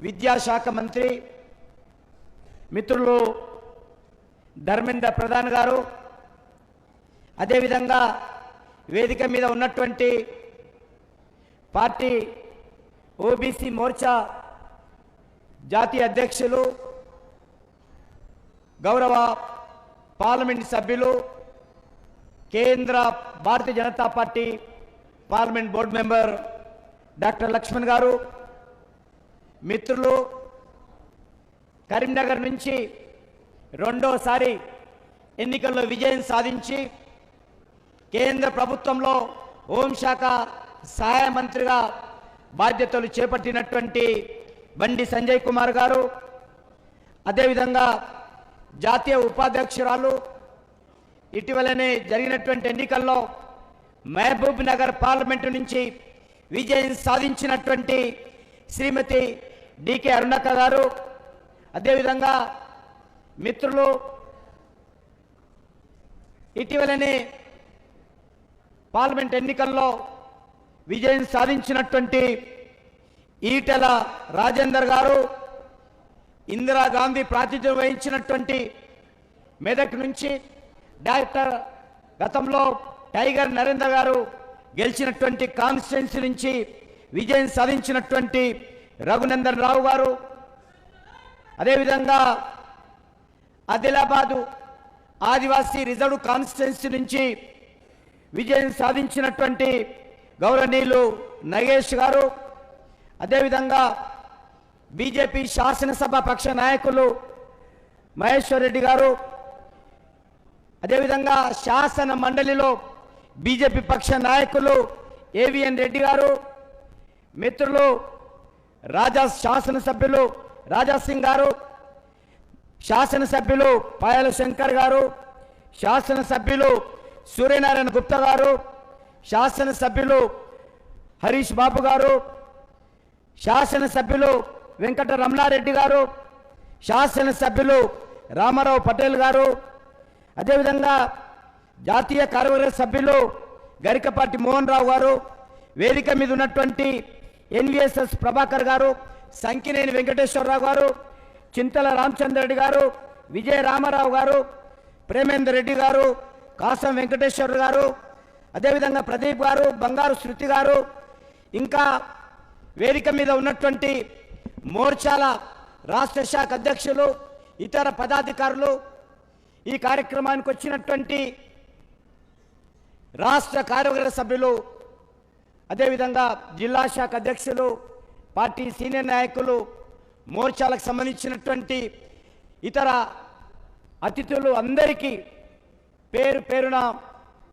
విద్యాశాఖ మంత్రి మిత్రులు ధర్మేంద్ర ప్రధాన్ గారు, అదేవిధంగా వేదిక మీద ఉన్నటువంటి పార్టీ ఓబీసీ మోర్చా జాతీయ అధ్యక్షులు, గౌరవ పార్లమెంట్ సభ్యులు, కేంద్ర Bharatiya Janata party parliament board member doctor Laxman గారు, మిత్రులు, కరీంనగర్ నుంచి రెండోసారి ఎన్నికల్లో విజయం సాధించి కేంద్ర ప్రభుత్వంలో హోంశాఖ సహాయ మంత్రిగా బాధ్యతలు చేపట్టినటువంటి బండి సంజయ్ కుమార్ గారు, అదేవిధంగా జాతీయ ఉపాధ్యక్షురాలు, ఇటీవలనే జరిగినటువంటి ఎన్నికల్లో మహబూబ్ నగర్ పార్లమెంటు నుంచి విజయం సాధించినటువంటి శ్రీమతి డికే అరుణక్క గారు, అదేవిధంగా మిత్రులు, ఇటీవలనే పార్లమెంట్ ఎన్నికల్లో విజయం సాధించినటువంటి ఈటెల రాజేందర్ గారు, ఇందిరాగాంధీ ప్రాతినిధ్యం వహించినటువంటి మెదక్ నుంచి డాక్టర్ గతంలో టైగర్ నరేంద్ర గారు గెలిచినటువంటి కాన్స్టిట్యున్సీ నుంచి విజయం సాధించినటువంటి రఘునందన్ రావు గారు, అదేవిధంగా ఆదిలాబాదు ఆదివాసీ రిజర్వ్ కాన్స్టిట్యున్సీ నుంచి విజయం సాధించినటువంటి గౌరవనీయులు నగేష్ గారు, అదేవిధంగా బీజేపీ శాసనసభ పక్ష నాయకులు మహేశ్వర్ రెడ్డి గారు, అదేవిధంగా శాసన మండలిలో బీజేపీ పక్ష నాయకులు ఏవిఎన్ రెడ్డి గారు, మిత్రులు శాసనసభ్యులు రాజాసింగ్ గారు, శాసనసభ్యులు పాయల శంకర్ గారు, శాసనసభ్యులు సూర్యనారాయణ గుప్తా గారు, శాసనసభ్యులు హరీష్ బాబు గారు, శాసనసభ్యులు వెంకట రమణారెడ్డి గారు, శాసనసభ్యులు రామారావు పటేల్ గారు, అదేవిధంగా జాతీయ కార్యవర్గ సభ్యులు గరికపాటి మోహన్ రావు గారు, వేదిక మీద ఉన్నటువంటి ఎన్విఎస్ఎస్ ప్రభాకర్ గారు, సంకినేని వెంకటేశ్వరరావు గారు, చింతల రామచంద్ర రెడ్డి గారు, విజయ రామారావు గారు, ప్రేమేందర్ రెడ్డి గారు, కాసం వెంకటేశ్వర గారు, అదేవిధంగా ప్రదీప్ గారు, బంగారు శృతి గారు, ఇంకా వేదిక మీద ఉన్నటువంటి మోర్చాల రాష్ట్ర శాఖ అధ్యక్షులు, ఇతర పదాధికారులు, ఈ కార్యక్రమానికి వచ్చినటువంటి రాష్ట్ర కార్యవర్గ సభ్యులు, అదేవిధంగా జిల్లా శాఖ అధ్యక్షులు, పార్టీ సీనియర్ నాయకులు, మోర్చాలకు సంబంధించినటువంటి ఇతర అతిథులు అందరికీ పేరు పేరున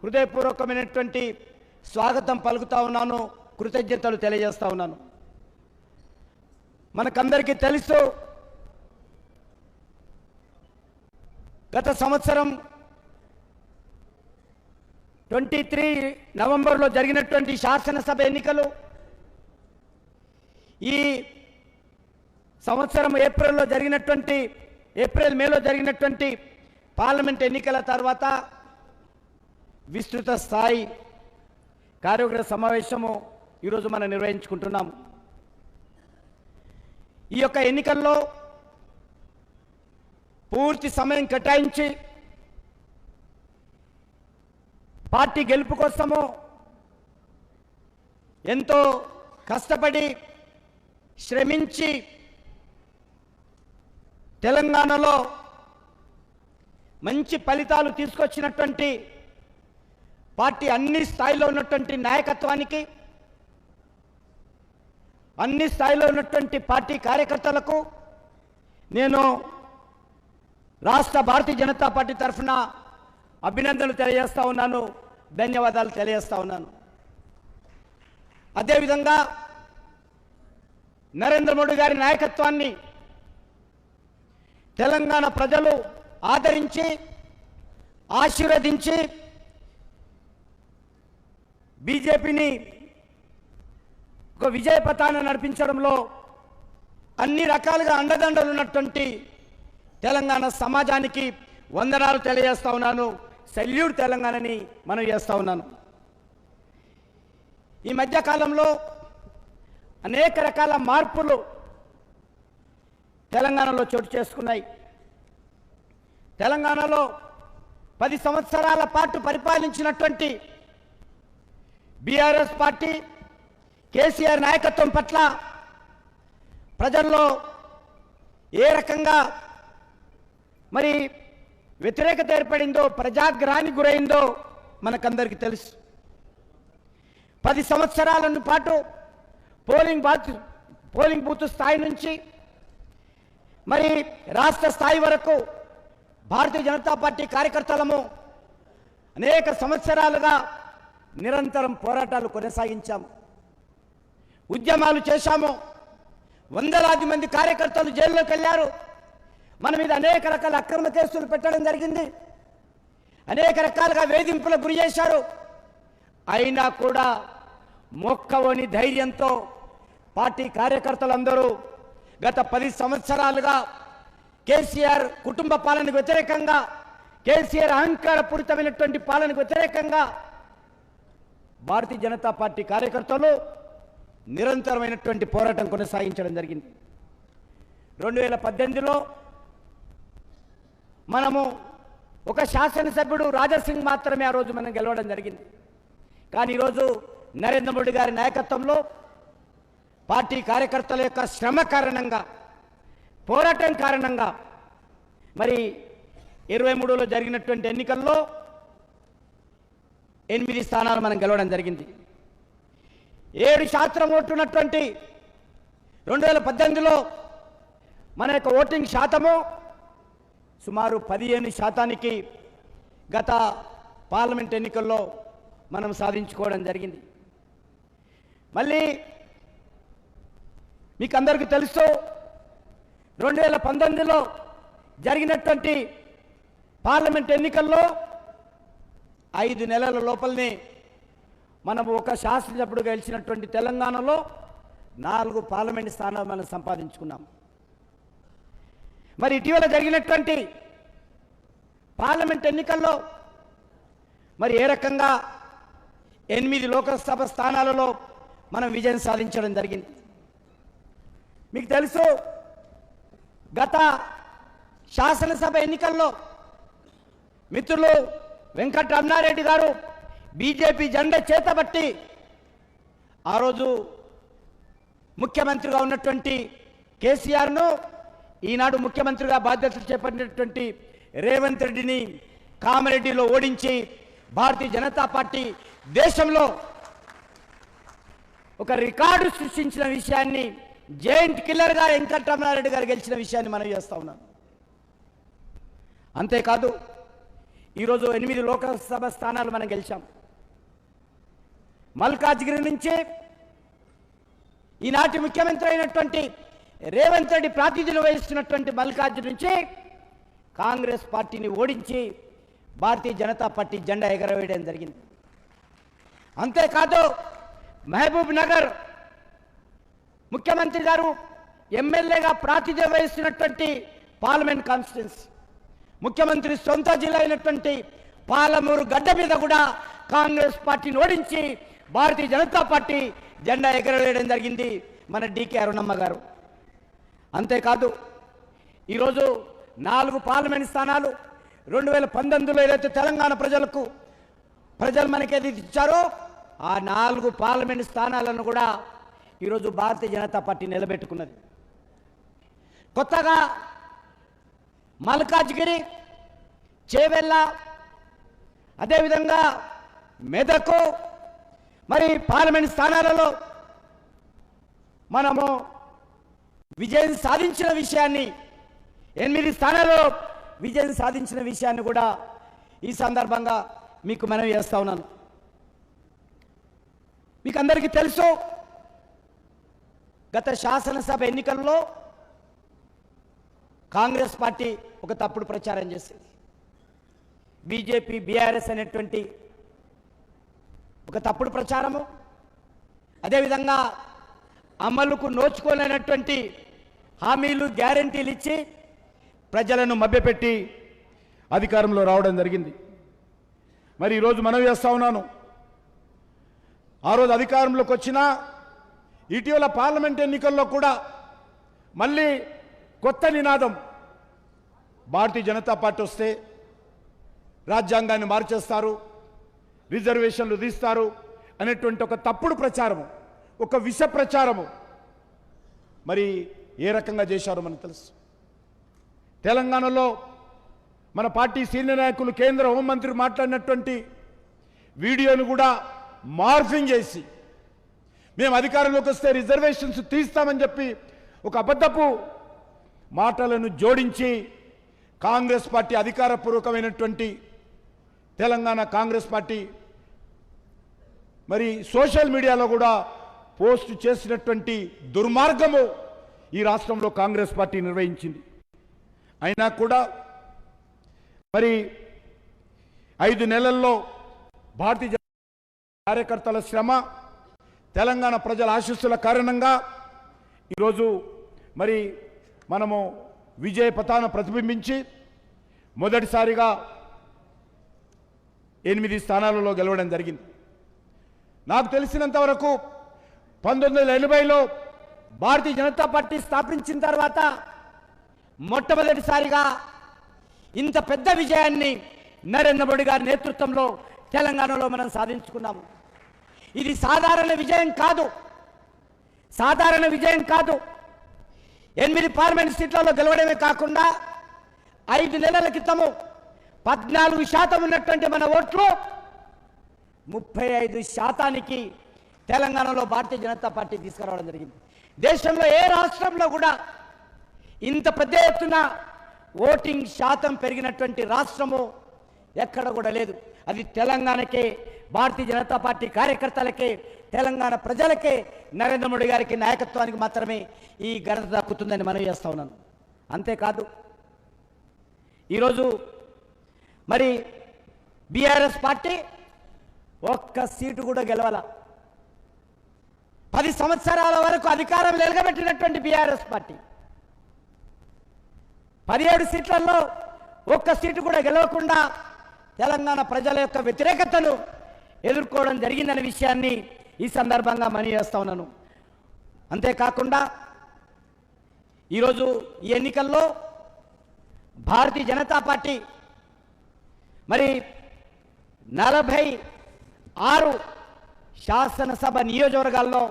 హృదయపూర్వకమైనటువంటి స్వాగతం పలుకుతా ఉన్నాను, కృతజ్ఞతలు తెలియజేస్తా ఉన్నాను. మనకందరికీ తెలుసు, గత సంవత్సరం 23 నవంబర్లో జరిగినటువంటి శాసనసభ ఎన్నికలు, ఈ సంవత్సరం ఏప్రిల్ మేలో జరిగినటువంటి పార్లమెంట్ ఎన్నికల తర్వాత విస్తృత స్థాయి కార్యవర్గ సమావేశము ఈరోజు మనం నిర్వహించుకుంటున్నాము. ఈ యొక్క ఎన్నికల్లో పూర్తి సమయం కేటాయించి పార్టీ గెలుపు కోసము ఎంతో కష్టపడి శ్రమించి తెలంగాణలో మంచి ఫలితాలు తీసుకొచ్చినటువంటి పార్టీ అన్ని స్థాయిలో ఉన్నటువంటి నాయకత్వానికి, అన్ని స్థాయిలో ఉన్నటువంటి పార్టీ కార్యకర్తలకు నేను రాష్ట్ర భారతీయ జనతా పార్టీ తరఫున అభినందనలు తెలియజేస్తా ఉన్నాను, ధన్యవాదాలు తెలియజేస్తా ఉన్నాను. అదేవిధంగా నరేంద్ర మోడీ గారి నాయకత్వాన్ని తెలంగాణ ప్రజలు ఆదరించి ఆశీర్వదించి బీజేపీని ఒక విజయ పథాన్ని నడిపించడంలో అన్ని రకాలుగా అండదండలు ఉన్నటువంటి తెలంగాణ సమాజానికి వందనాలు తెలియజేస్తా ఉన్నాను, సెల్యూట్ తెలంగాణని మనం చేస్తా ఉన్నాను. ఈ మధ్యకాలంలో అనేక రకాల మార్పులు తెలంగాణలో చోటు చేసుకున్నాయి. తెలంగాణలో 10 సంవత్సరాల పాటు పరిపాలించినటువంటి బీఆర్ఎస్ పార్టీ కేసీఆర్ నాయకత్వం పట్ల ప్రజల్లో ఏ రకంగా మరి వ్యతిరేకత ఏర్పడిందో, ప్రజాగ్రహానికి గురైందో మనకందరికీ తెలుసు. 10 సంవత్సరాల పాటు పోలింగ్ బూత్ స్థాయి నుంచి మరి రాష్ట్ర స్థాయి వరకు భారతీయ జనతా పార్టీ కార్యకర్తలము అనేక సంవత్సరాలుగా నిరంతరం పోరాటాలు కొనసాగించాము, ఉద్యమాలు చేశాము. వందలాది మంది కార్యకర్తలు జైల్లోకి వెళ్ళారు. మన మీద అనేక రకాల అక్రమ కేసులు పెట్టడం జరిగింది. అనేక రకాలుగా వేధింపులకు గురి చేశారు. అయినా కూడా మొక్కవని ధైర్యంతో పార్టీ కార్యకర్తలందరూ గత 10 సంవత్సరాలుగా కేసీఆర్ కుటుంబ పాలనకు వ్యతిరేకంగా, కేసీఆర్ అహంకారపూరితమైనటువంటి పాలనకు వ్యతిరేకంగా భారతీయ జనతా పార్టీ కార్యకర్తలు నిరంతరమైనటువంటి పోరాటం కొనసాగించడం జరిగింది. 2018లో మనము ఒక శాసనసభ్యుడు రాజాసింగ్ మాత్రమే ఆ రోజు మనం గెలవడం జరిగింది. కానీ ఈరోజు నరేంద్ర మోడీ గారి నాయకత్వంలో పార్టీ కార్యకర్తల యొక్క శ్రమ కారణంగా, పోరాటం కారణంగా మరి 23లో జరిగినటువంటి ఎన్నికల్లో 8 స్థానాలు మనం గెలవడం జరిగింది. 7% ఓట్లు ఉన్నటువంటి 2018లో మన యొక్క ఓటింగ్ శాతము సుమారు 15% గత పార్లమెంట్ ఎన్నికల్లో మనం సాధించుకోవడం జరిగింది. మళ్ళీ మీకు అందరికీ తెలుసు, 2019లో జరిగినటువంటి పార్లమెంట్ ఎన్నికల్లో 5 నెలల లోపలనే మనం ఒక శాసనసభ్యుడు గెలిచినటువంటి తెలంగాణలో 4 పార్లమెంట్ స్థానాలు మనం సంపాదించుకున్నాం. మరి ఇటీవల జరిగినటువంటి పార్లమెంట్ ఎన్నికల్లో మరి ఏ రకంగా 8 లోకసభ స్థానాలలో మనం విజయం సాధించడం జరిగింది. మీకు తెలుసు, గత శాసనసభ ఎన్నికల్లో మిత్రులు వెంకటరమణారెడ్డి గారు బీజేపీ జెండా చేతబట్టి ఆ రోజు ముఖ్యమంత్రిగా ఉన్నటువంటి కేసీఆర్ను, ఈనాడు ముఖ్యమంత్రిగా బాధ్యతలు చేపట్టినటువంటి రేవంత్ రెడ్డిని కామారెడ్డిలో ఓడించి భారతీయ జనతా పార్టీ దేశంలో ఒక రికార్డు సృష్టించిన విషయాన్ని, జైంట్ కిల్లర్గా వెంకటరమణారెడ్డి గారు గెలిచిన విషయాన్ని మనం చేస్తూ ఉన్నాం. అంతేకాదు ఈరోజు 8 లోకసభ స్థానాలు మనం గెలిచాం. మల్కాజ్గిరి నుంచి ఈనాటి ముఖ్యమంత్రి అయినటువంటి రేవంత్ రెడ్డి ప్రాతినిధ్యం వహిస్తున్నటువంటి మల్కాజ్గిరి నుంచి కాంగ్రెస్ పార్టీని ఓడించి భారతీయ జనతా పార్టీ జెండా ఎగరవేయడం జరిగింది. అంతేకాదు మహబూబ్ నగర్ ముఖ్యమంత్రి గారు ఎమ్మెల్యేగా ప్రాతినిధ్యం వహిస్తున్నటువంటి పార్లమెంట్ కాన్స్టిట్యున్సీ, ముఖ్యమంత్రి సొంత జిల్లా అయినటువంటి పాలమూరు గడ్డ మీద కూడా కాంగ్రెస్ పార్టీని ఓడించి భారతీయ జనతా పార్టీ జెండా ఎగరవేయడం జరిగింది మన డీకే అరుణమ్మ గారు. అంతేకాదు ఈరోజు 4 పార్లమెంట్ స్థానాలు 2019లో ఏదైతే తెలంగాణ ప్రజలు మనకి ఏదైతే ఇచ్చారో ఆ 4 పార్లమెంట్ స్థానాలను కూడా ఈరోజు భారతీయ జనతా పార్టీ నిలబెట్టుకున్నది. కొత్తగా మల్కాజ్గిరి, చేవెళ్ళ, అదేవిధంగా మెదకు మరి పార్లమెంట్ స్థానాలలో మనము విజయం సాధించిన విషయాన్ని, 8 స్థానాలలో విజయం సాధించిన విషయాన్ని కూడా ఈ సందర్భంగా మీకు మనవి చేస్తా ఉన్నాను. మీకు అందరికీ తెలుసు, గత శాసనసభ ఎన్నికల్లో కాంగ్రెస్ పార్టీ ఒక తప్పుడు ప్రచారం చేసింది. బీజేపీ బీఆర్ఎస్ అనేటువంటి ఒక తప్పుడు ప్రచారము, అదేవిధంగా అమలుకు నోచుకోలేనటువంటి హామీలు, గ్యారంటీలు ఇచ్చి ప్రజలను మభ్యపెట్టి అధికారంలో రావడం జరిగింది. మరి ఈరోజు మనవి చేస్తా ఉన్నాను, ఆ రోజు అధికారంలోకి వచ్చిన ఇటీవల పార్లమెంట్ ఎన్నికల్లో కూడా మళ్ళీ కొత్త నినాదం. భారతీయ జనతా పార్టీ వస్తే రాజ్యాంగాన్ని మార్చేస్తారు, రిజర్వేషన్లు తీస్తారు అనేటువంటి ఒక తప్పుడు ప్రచారము, ఒక విష ప్రచారము మరి ఏ రకంగా చేశారో మనకు తెలుసు. తెలంగాణలో మన పార్టీ సీనియర్ నాయకులు కేంద్ర హోంమంత్రి మాట్లాడినటువంటి వీడియోను కూడా మార్ఫింగ్ చేసి మేము అధికారంలోకి వస్తే రిజర్వేషన్స్ తీస్తామని చెప్పి ఒక అబద్ధపు మాటలను జోడించి కాంగ్రెస్ పార్టీ అధికారపూర్వకమైనటువంటి తెలంగాణ కాంగ్రెస్ పార్టీ మరి సోషల్ మీడియాలో కూడా పోస్ట్ చేసినటువంటి దుర్మార్గము ఈ రాష్ట్రంలో కాంగ్రెస్ పార్టీ నిర్వహించింది. అయినా కూడా మరి 5 నెలల్లో భారతీయ జనతా కార్యకర్తల శ్రమ, తెలంగాణ ప్రజల ఆశీస్సుల కారణంగా ఈరోజు మరి మనము విజయ పతాన ప్రతిబింబించి మొదటిసారిగా 8 స్థానాలలో గెలవడం జరిగింది. నాకు తెలిసినంత వరకు 1980లో భారతీయ జనతా పార్టీ స్థాపించిన తర్వాత మొట్టమొదటిసారిగా ఇంత పెద్ద విజయాన్ని నరేంద్ర మోడీ గారి నేతృత్వంలో తెలంగాణలో మనం సాధించుకున్నాము. ఇది సాధారణ విజయం కాదు, సాధారణ విజయం కాదు. 8 పార్లమెంట్ సీట్లలో గెలవడమే కాకుండా 5 నెలల క్రితము 14% ఉన్నటువంటి మన ఓట్లు 35% తెలంగాణలో భారతీయ జనతా పార్టీ తీసుకురావడం జరిగింది. దేశంలో ఏ రాష్ట్రంలో కూడా ఇంత పెద్ద ఎత్తున ఓటింగ్ శాతం పెరిగినటువంటి రాష్ట్రము ఎక్కడ కూడా లేదు. అది తెలంగాణకే, భారతీయ జనతా పార్టీ కార్యకర్తలకే, తెలంగాణ ప్రజలకే, నరేంద్ర మోడీ గారికి నాయకత్వానికి మాత్రమే ఈ ఘనత దక్కుతుందని మనం చేస్తా ఉన్నాను. అంతేకాదు ఈరోజు మరి బీఆర్ఎస్ పార్టీ ఒక్క సీటు కూడా గెలవాల. 10 సంవత్సరాల వరకు అధికారం నిలబెట్టినటువంటి బీఆర్ఎస్ పార్టీ 17 సీట్లలో ఒక్క సీటు కూడా గెలవకుండా తెలంగాణ ప్రజల యొక్క వ్యతిరేకతను ఎదుర్కోవడం జరిగిందనే విషయాన్ని ఈ సందర్భంగా మనవి చేస్తా ఉన్నాను. అంతేకాకుండా ఈరోజు ఈ ఎన్నికల్లో భారతీయ జనతా పార్టీ మరి 46 శాసనసభ నియోజకవర్గాల్లో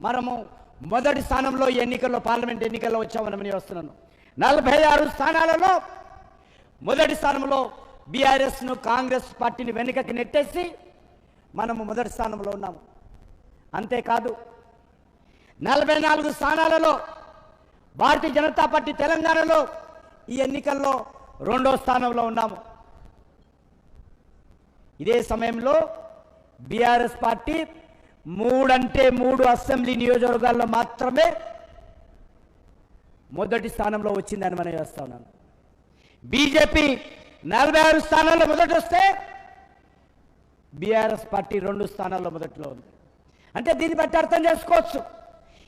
మనము మొదటి స్థానంలో ఈ ఎన్నికల్లో, పార్లమెంట్ ఎన్నికల్లో వచ్చామని వస్తున్నాను. 46 స్థానాలలో మొదటి స్థానంలో బీఆర్ఎస్ను, కాంగ్రెస్ పార్టీని వెనుకకి నెట్టేసి మనము మొదటి స్థానంలో ఉన్నాము. అంతేకాదు 44 స్థానాలలో భారతీయ జనతా పార్టీ తెలంగాణలో ఈ ఎన్నికల్లో 2వ స్థానంలో ఉన్నాము. ఇదే సమయంలో బీఆర్ఎస్ పార్టీ 3 అసెంబ్లీ నియోజకవర్గాల్లో మాత్రమే మొదటి స్థానంలో వచ్చిందని మనం చేస్తా ఉన్నాను. బీజేపీ 46 స్థానాల్లో మొదటి వస్తే బీఆర్ఎస్ పార్టీ 2 స్థానాల్లో మొదట్లో ఉంది. అంటే దీన్ని బట్టి అర్థం చేసుకోవచ్చు,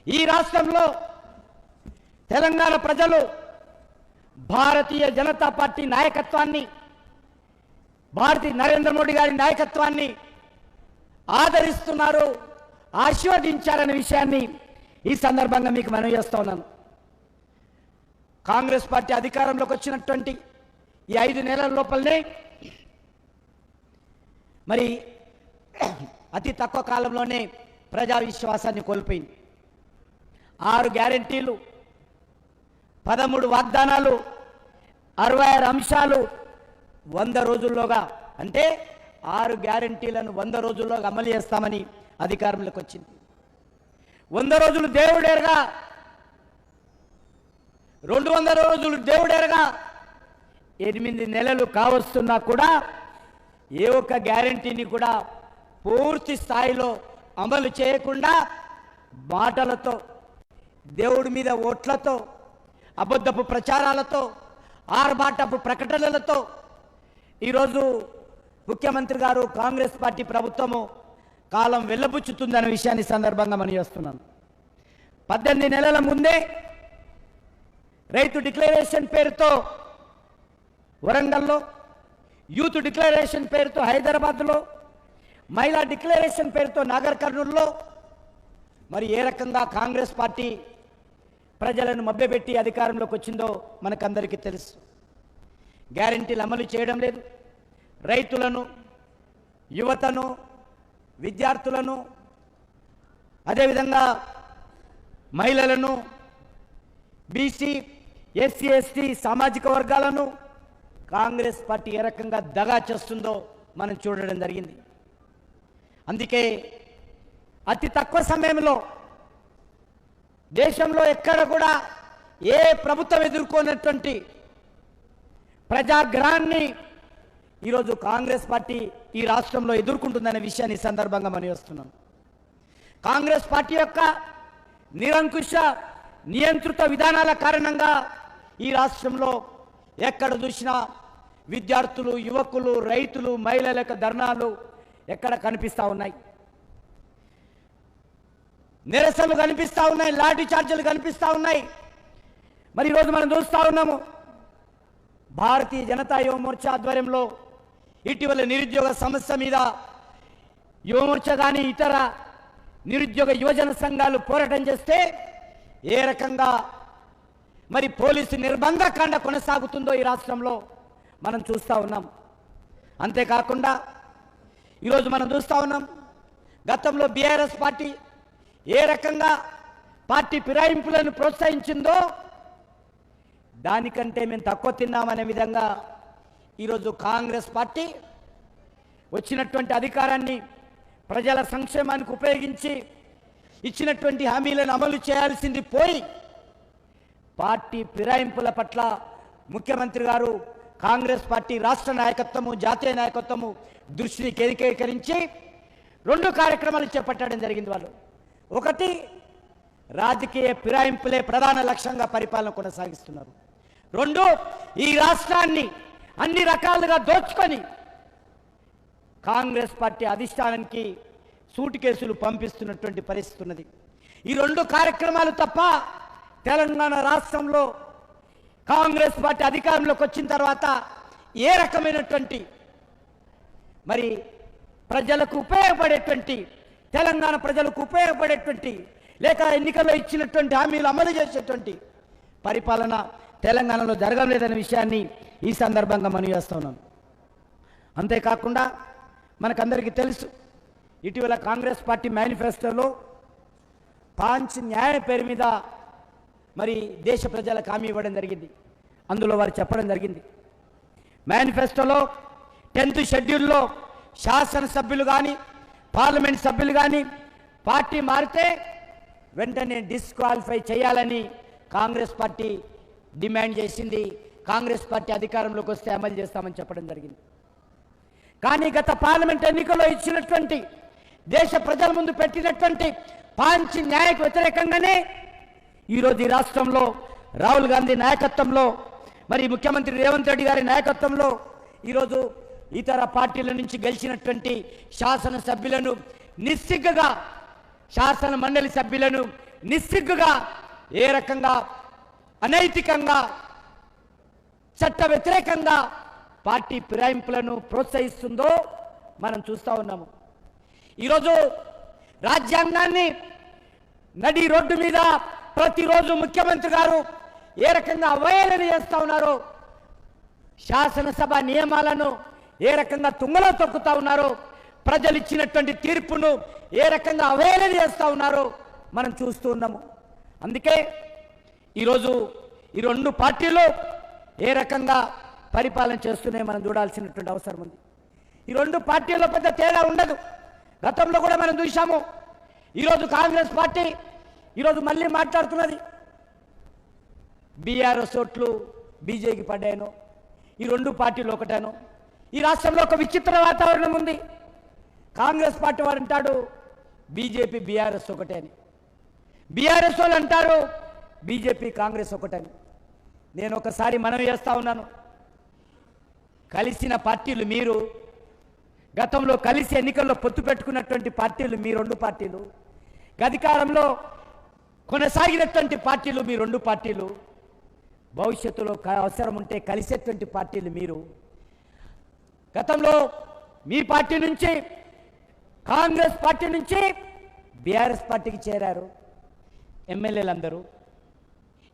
ఈ రాష్ట్రంలో తెలంగాణ ప్రజలు భారతీయ జనతా పార్టీ నాయకత్వాన్ని, భారతీయ నరేంద్ర మోడీ గారి నాయకత్వాన్ని ఆదరిస్తున్నారు, ఆశీర్వదించారనే విషయాన్ని ఈ సందర్భంగా మీకు మనవి చేస్తా ఉన్నాను. కాంగ్రెస్ పార్టీ అధికారంలోకి వచ్చినటువంటి ఈ 5 నెలల లోపలనే మరి అతి తక్కువ కాలంలోనే ప్రజా విశ్వాసాన్ని కోల్పోయింది. 6 గ్యారెంటీలు, 13 వాగ్దానాలు, 66 అంశాలు 100 రోజుల్లోగా, అంటే 6 గ్యారెంటీలను 100 రోజుల్లోగా అమలు చేస్తామని అధికారంలోకి వచ్చింది. 100 రోజులు దేవుడేరగా, 200 రోజులు దేవుడేరగా 8 నెలలు కావస్తున్నా కూడా ఏ ఒక్క గ్యారెంటీని కూడా పూర్తి స్థాయిలో అమలు చేయకుండా మాటలతో, దేవుడి మీద ఓట్లతో, అబద్ధపు ప్రచారాలతో, ఆర్భాటపు ప్రకటనలతో ఈరోజు ముఖ్యమంత్రి గారు, కాంగ్రెస్ పార్టీ ప్రభుత్వము కాలం వెళ్ళబుచ్చుతుందనే విషయాన్ని సందర్భంగా మనం చేస్తున్నాను. 18 నెలల ముందే రైతు డిక్లరేషన్ పేరుతో వరంగల్లో, యూత్ డిక్లరేషన్ పేరుతో హైదరాబాద్లో, మహిళా డిక్లరేషన్ పేరుతో నాగర్ కర్నూల్లో మరి ఏ రకంగా కాంగ్రెస్ పార్టీ ప్రజలను మభ్యపెట్టి అధికారంలోకి వచ్చిందో మనకందరికీ తెలుసు. గ్యారెంటీలు అమలు చేయడం లేదు. రైతులను, యువతను, విద్యార్థులను, అదేవిధంగా మహిళలను, బీసీ, ఎస్సీ, ఎస్టీ సామాజిక వర్గాలను కాంగ్రెస్ పార్టీ ఏ రకంగా దగా చేస్తుందో మనం చూడడం జరిగింది. అందుకే అతి తక్కువ సమయంలో దేశంలో ఎక్కడ కూడా ఏ ప్రభుత్వం ఎదుర్కొన్నటువంటి ప్రజాగ్రహాన్ని ఈరోజు కాంగ్రెస్ పార్టీ ఈ రాష్ట్రంలో ఎదుర్కొంటుందనే విషయాన్ని ఈ సందర్భంగా మనం వస్తున్నాం. కాంగ్రెస్ పార్టీ యొక్క నిరంకుశ నియంత్రిత విధానాల కారణంగా ఈ రాష్ట్రంలో ఎక్కడ చూసినా విద్యార్థులు, యువకులు, రైతులు, మహిళల యొక్క ధర్నాలు ఎక్కడ కనిపిస్తూ ఉన్నాయి, నిరసనలు కనిపిస్తూ ఉన్నాయి, లాఠీ చార్జీలు కనిపిస్తూ ఉన్నాయి. మరి ఈరోజు మనం చూస్తూ ఉన్నాము, భారతీయ జనతా యువ మోర్చా ఆధ్వర్యంలో ఇటీవల నిరుద్యోగ సమస్య మీద యువమోర్చా కానీ ఇతర నిరుద్యోగ యువజన సంఘాలు పోరాటం చేస్తే ఏ రకంగా మరి పోలీసు నిర్బంధకాండ కొనసాగుతుందో ఈ రాష్ట్రంలో మనం చూస్తూ ఉన్నాం. అంతేకాకుండా ఈరోజు మనం చూస్తూ ఉన్నాం, గతంలో బీఆర్ఎస్ పార్టీ ఏ రకంగా పార్టీ ఫిరాయింపులను ప్రోత్సహించిందో దానికంటే మేము తక్కువ తిన్నామనే విధంగా ఈరోజు కాంగ్రెస్ పార్టీ వచ్చినటువంటి అధికారాన్ని ప్రజల సంక్షేమానికి ఉపయోగించి ఇచ్చినటువంటి హామీలను అమలు చేయాల్సింది పోయి పార్టీ ఫిరాయింపుల పట్ల ముఖ్యమంత్రి గారు, కాంగ్రెస్ పార్టీ రాష్ట్ర నాయకత్వము, జాతీయ నాయకత్వము దృష్టిని కేంద్రీకరించి 2 కార్యక్రమాలు చేపట్టడం జరిగింది. వాళ్ళు ఒకటి, రాజకీయ ఫిరాయింపులే ప్రధాన లక్ష్యంగా పరిపాలన కొనసాగిస్తున్నారు. 2, ఈ రాష్ట్రాన్ని అన్ని రకాలుగా దోచుకొని కాంగ్రెస్ పార్టీ అధిష్టానానికి సూట్ కేసులు పంపిస్తున్నటువంటి పరిస్థితి ఉన్నది. ఈ 2 కార్యక్రమాలు తప్ప తెలంగాణ రాష్ట్రంలో కాంగ్రెస్ పార్టీ అధికారంలోకి వచ్చిన తర్వాత ఏ రకమైనటువంటి మరి ప్రజలకు ఉపయోగపడేటువంటి, తెలంగాణ ప్రజలకు ఉపయోగపడేటువంటి లేక ఎన్నికల్లో ఇచ్చినటువంటి హామీలు అమలు చేసేటువంటి పరిపాలన తెలంగాణలో జరగలేదనే విషయాన్ని ఈ సందర్భంగా మనం చేస్తున్నాం. అంతేకాకుండా మనకందరికీ తెలుసు, ఇటీవల కాంగ్రెస్ పార్టీ మేనిఫెస్టోలో పాంచ్ న్యాయ పేరు మీద మరి దేశ ప్రజలకు హామీ ఇవ్వడం జరిగింది. అందులో వారు చెప్పడం జరిగింది, మేనిఫెస్టోలో 10th షెడ్యూల్లో శాసనసభ్యులు కానీ పార్లమెంట్ సభ్యులు కానీ పార్టీ మారితే వెంటనే డిస్క్వాలిఫై చేయాలని కాంగ్రెస్ పార్టీ డిమాండ్ చేసింది. కాంగ్రెస్ పార్టీ అధికారంలోకి వస్తే అమలు చేస్తామని చెప్పడం జరిగింది. కానీ గత పార్లమెంట్ ఎన్నికల్లో ఇచ్చినటువంటి, దేశ ప్రజల ముందు పెట్టినటువంటి పాంచ్ న్యాయకు వ్యతిరేకంగానే ఈరోజు ఈ రాష్ట్రంలో రాహుల్ గాంధీ నాయకత్వంలో, మరి ముఖ్యమంత్రి రేవంత్ రెడ్డి గారి నాయకత్వంలో ఈరోజు ఇతర పార్టీల నుంచి గెలిచినటువంటి శాసనసభ్యులను నిస్సిగ్గుగా, శాసన మండలి సభ్యులను నిస్సిగ్గుగా ఏ రకంగా అనైతికంగా, చట్ట వ్యతిరేకంగా పార్టీ ఫిరాయింపులను ప్రోత్సహిస్తుందో మనం చూస్తూ ఉన్నాము. ఈరోజు రాజ్యాంగాన్ని నడి రోడ్డు మీద ప్రతిరోజు ముఖ్యమంత్రి గారు ఏ రకంగా అవహేళన చేస్తూ ఉన్నారో, శాసనసభ నియమాలను ఏ రకంగా తుంగలో తొక్కుతూ ఉన్నారో, ప్రజలు ఇచ్చినటువంటి తీర్పును ఏ రకంగా అవహేళన చేస్తూ ఉన్నారో మనం చూస్తూ ఉన్నాము. అందుకే ఈరోజు ఈ 2 పార్టీలు ఏ రకంగా పరిపాలన చేస్తూనే మనం చూడాల్సినటువంటి అవసరం ఉంది. ఈ 2 పార్టీల్లో పెద్ద తేడా ఉండదు. గతంలో కూడా మనం చూసాము. ఈరోజు కాంగ్రెస్ పార్టీ ఈరోజు మళ్ళీ మాట్లాడుతున్నది, బీఆర్ఎస్ ఓట్లు బీజేపీకి పడ్డాను, ఈ 2 పార్టీలు ఒకటాను. ఈ రాష్ట్రంలో ఒక విచిత్ర వాతావరణం ఉంది. కాంగ్రెస్ పార్టీ వారు అంటాడు బీజేపీ బీఆర్ఎస్ ఒకటే అని, బీఆర్ఎస్ వాళ్ళు అంటారు బీజేపీ కాంగ్రెస్ ఒకటని. నేను ఒకసారి మనవి చేస్తా ఉన్నాను, కలిసిన పార్టీలు మీరు, గతంలో కలిసి ఎన్నికల్లో పొత్తు పెట్టుకున్నటువంటి పార్టీలు మీ 2 పార్టీలు, అధికారంలో కొనసాగినటువంటి పార్టీలు మీ 2 పార్టీలు, భవిష్యత్తులో అవసరం ఉంటే కలిసేటువంటి పార్టీలు మీరు. గతంలో మీ పార్టీ నుంచి, కాంగ్రెస్ పార్టీ నుంచి బీఆర్ఎస్ పార్టీకి చేరారు ఎమ్మెల్యేలందరూ.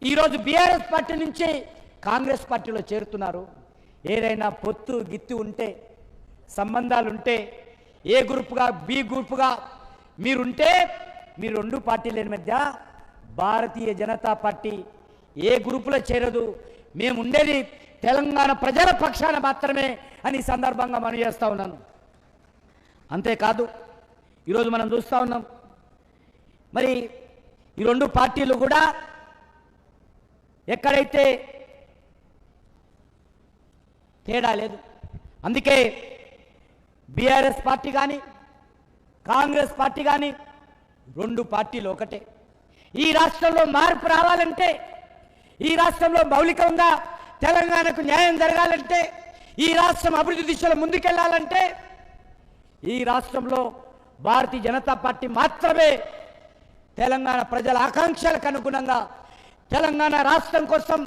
ఈరోజు బీఆర్ఎస్ పార్టీ నుంచి కాంగ్రెస్ పార్టీలో చేరుతున్నారు. ఏదైనా పొత్తు గిత్తు ఉంటే, సంబంధాలు ఉంటే, ఏ గ్రూపుగా బి గ్రూపుగా మీరుంటే మీ రెండు పార్టీల మధ్య భారతీయ జనతా పార్టీ ఏ గ్రూపులో చేరదు. మేము ఉండేది తెలంగాణ ప్రజల పక్షాన మాత్రమే అని సందర్భంగా మనం చేస్తూ ఉన్నాను. అంతేకాదు ఈరోజు మనం చూస్తూ ఉన్నాం, మరి ఈ రెండు పార్టీలు కూడా ఎక్కడైతే తేడా లేదు. అందుకే బీఆర్ఎస్ పార్టీ కానీ కాంగ్రెస్ పార్టీ కానీ రెండు పార్టీలు ఒకటే. ఈ రాష్ట్రంలో మార్పు రావాలంటే, ఈ రాష్ట్రంలో మౌలికంగా తెలంగాణకు న్యాయం జరగాలంటే, ఈ రాష్ట్రం అభివృద్ధి దిశలో ముందుకెళ్లాలంటే ఈ రాష్ట్రంలో భారతీయ జనతా పార్టీ మాత్రమే తెలంగాణ ప్రజల ఆకాంక్షలకు అనుగుణంగా తెలంగాణ రాష్ట్రం కోసం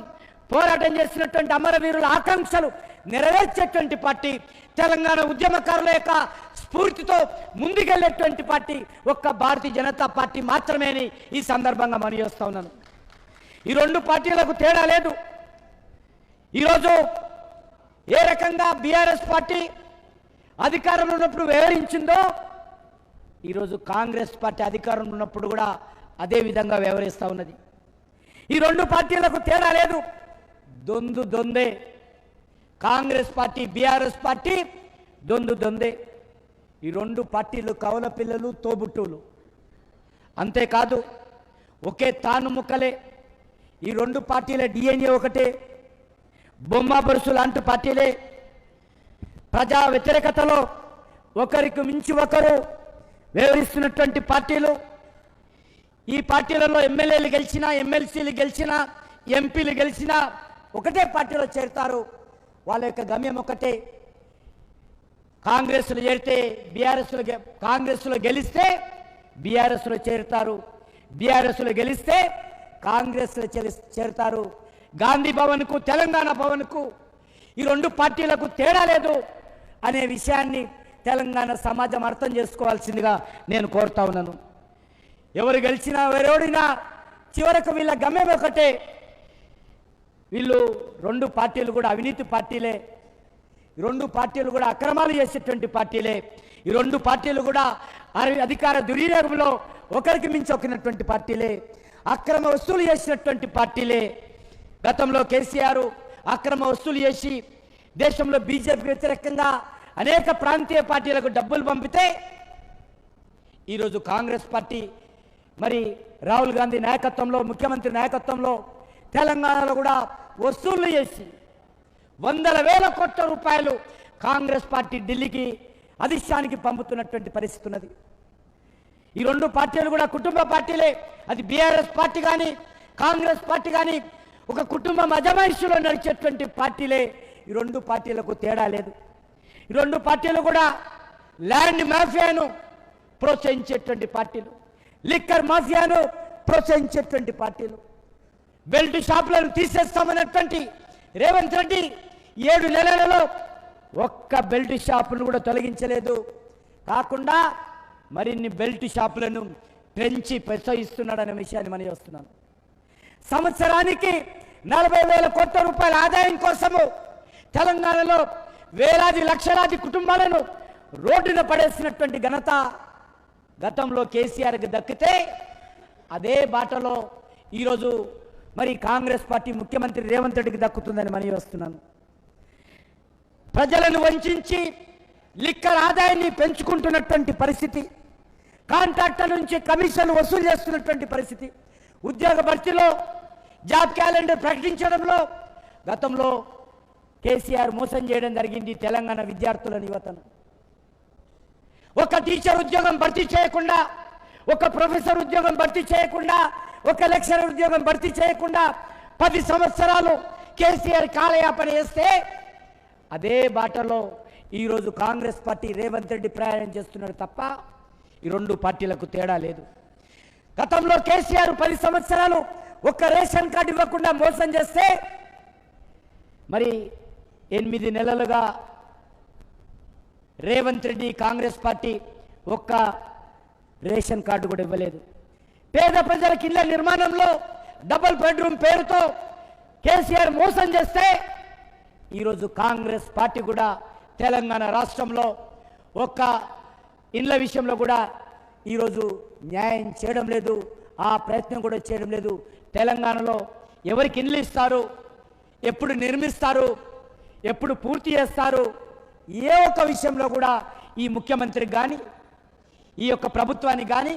పోరాటం చేసినటువంటి అమరవీరుల ఆకాంక్షలు నెరవేర్చేటువంటి పార్టీ, తెలంగాణ ఉద్యమకారుల యొక్క స్ఫూర్తితో ముందుకెళ్లేటువంటి పార్టీ ఒక్క భారతీయ జనతా పార్టీ మాత్రమే అని ఈ సందర్భంగా మనం చేస్తూ ఉన్నాను. ఈ రెండు పార్టీలకు తేడా లేదు. ఈరోజు ఏ రకంగా బీఆర్ఎస్ పార్టీ అధికారంలో ఉన్నప్పుడు వ్యవహరించిందో ఈరోజు కాంగ్రెస్ పార్టీ అధికారంలో ఉన్నప్పుడు కూడా అదే విధంగా వ్యవహరిస్తూ ఉన్నది. ఈ రెండు పార్టీలకు తేడా లేదు, దొందే. కాంగ్రెస్ పార్టీ బీఆర్ఎస్ పార్టీ దొందే. ఈ రెండు పార్టీలు కవల పిల్లలు, తోబుట్టువులు. అంతేకాదు ఒకే తాను ముక్కలే. ఈ రెండు పార్టీల డిఎన్ఏ ఒకటే, బొమ్మ బరుసు లాంటి పార్టీలే. ప్రజా వ్యతిరేకతలో ఒకరికి మించి ఒకరు వ్యవహరిస్తున్నటువంటి పార్టీలు. ఈ పార్టీలలో ఎమ్మెల్యేలు గెలిచినా, ఎమ్మెల్సీలు గెలిచినా, ఎంపీలు గెలిచినా ఒకటే పార్టీలో చేరుతారు. వాళ్ళ యొక్క గమ్యం ఒకటే. కాంగ్రెస్లో చేరితే కాంగ్రెస్లో గెలిస్తే బీఆర్ఎస్లో చేరుతారు, బీఆర్ఎస్లో గెలిస్తే కాంగ్రెస్లో చేరుతారు. గాంధీ భవన్కు తెలంగాణ భవన్కు ఈ రెండు పార్టీలకు తేడా లేదు అనే విషయాన్ని తెలంగాణ సమాజం అర్థం చేసుకోవాల్సిందిగా నేను కోరుతా ఉన్నాను. ఎవరు గెలిచినా ఎవరోడినా చివరకు వీళ్ళ గమ్యం ఒకటే. వీళ్ళు రెండు పార్టీలు కూడా అవినీతి పార్టీలే, ఈ రెండు పార్టీలు కూడా అక్రమాలు చేసేటువంటి పార్టీలే, ఈ రెండు పార్టీలు కూడా అధికార దుర్వినియోగంలో ఒకరికి మించి ఒకరినటువంటి పార్టీలే, అక్రమ వసూలు చేసినటువంటి పార్టీలే. గతంలో కేసీఆర్ అక్రమ వసూలు చేసి దేశంలో బీజేపీ వ్యతిరేకంగా అనేక ప్రాంతీయ పార్టీలకు డబ్బులు పంపితే ఈరోజు కాంగ్రెస్ పార్టీ మరి రాహుల్ గాంధీ నాయకత్వంలో, ముఖ్యమంత్రి నాయకత్వంలో తెలంగాణలో కూడా వసూళ్లు చేసి వందల వేల కోట్ల రూపాయలు కాంగ్రెస్ పార్టీ ఢిల్లీకి అధిష్టానికి పంపుతున్నటువంటి పరిస్థితి ఉన్నది. ఈ రెండు పార్టీలు కూడా కుటుంబ పార్టీలే. అది బీఆర్ఎస్ పార్టీ కానీ కాంగ్రెస్ పార్టీ కానీ ఒక కుటుంబం అజమాయిషిలో నడిచేటువంటి పార్టీలే. ఈ రెండు పార్టీలకు తేడా లేదు. ఈ రెండు పార్టీలు కూడా ల్యాండ్ మాఫియాను ప్రోత్సహించేటువంటి పార్టీలు, లిక్కర్ మాఫియాను ప్రోత్సహించేటువంటి పార్టీలు. బెల్ట్ షాపులను తీసేస్తామన్నటువంటి రేవంత్ రెడ్డి 7 నెలలలో ఒక్క బెల్ట్ షాపును కూడా తొలగించలేదు. కాకుండా మరిన్ని బెల్ట్ షాపులను పెంచి ప్రోత్సహిస్తున్నాడనే విషయాన్ని మనం చేస్తున్నాం. సంవత్సరానికి 40,000 కోట్ల రూపాయల ఆదాయం కోసము తెలంగాణలో వేలాది లక్షలాది కుటుంబాలను రోడ్డున పడేసినటువంటి ఘనత గతంలో కేసీఆర్కి దక్కితే అదే బాటలో ఈరోజు మరి కాంగ్రెస్ పార్టీ ముఖ్యమంత్రి రేవంత్ రెడ్డికి దక్కుతుందని మనం వస్తున్నాను. ప్రజలను వంచి లిక్కర్ ఆదాయాన్ని పెంచుకుంటున్నటువంటి పరిస్థితి, కాంట్రాక్టర్ నుంచి కమిషన్లు వసూలు చేస్తున్నటువంటి పరిస్థితి, ఉద్యోగ భర్తీలో జాబ్ క్యాలెండర్ ప్రకటించడంలో గతంలో కేసీఆర్ మోసం చేయడం జరిగింది తెలంగాణ విద్యార్థులను, యువతను. ఒక టీచర్ ఉద్యోగం భర్తీ చేయకుండా, ఒక ప్రొఫెసర్ ఉద్యోగం భర్తీ చేయకుండా, ఒక లెక్చరర్ ఉద్యోగం భర్తీ చేయకుండా 10 సంవత్సరాలు కేసీఆర్ కాలయాపన చేస్తే అదే బాటలో ఈరోజు కాంగ్రెస్ పార్టీ రేవంత్ రెడ్డి ప్రయాణం చేస్తున్నాడు తప్ప ఈ రెండు పార్టీలకు తేడా లేదు. గతంలో కేసీఆర్ 10 సంవత్సరాలు ఒక్క రేషన్ కార్డు ఇవ్వకుండా మోసం చేస్తే మరి 8 నెలలుగా రేవంత్ రెడ్డి కాంగ్రెస్ పార్టీ ఒక్క రేషన్ కార్డు కూడా ఇవ్వలేదు. పేద ప్రజలకు ఇళ్ల నిర్మాణంలో డబుల్ బెడ్రూమ్ పేరుతో కేసీఆర్ మోసం చేస్తే ఈరోజు కాంగ్రెస్ పార్టీ కూడా తెలంగాణ రాష్ట్రంలో ఒక్క ఇండ్ల విషయంలో కూడా ఈరోజు న్యాయం చేయడం లేదు, ఆ ప్రయత్నం కూడా చేయడం లేదు. తెలంగాణలో ఎవరికి ఇండ్లు ఇస్తారు, ఎప్పుడు నిర్మిస్తారు, ఎప్పుడు పూర్తి చేస్తారు, ఏ ఒక్క విషయంలో కూడా ఈ ముఖ్యమంత్రికి కానీ ఈ యొక్క ప్రభుత్వానికి కానీ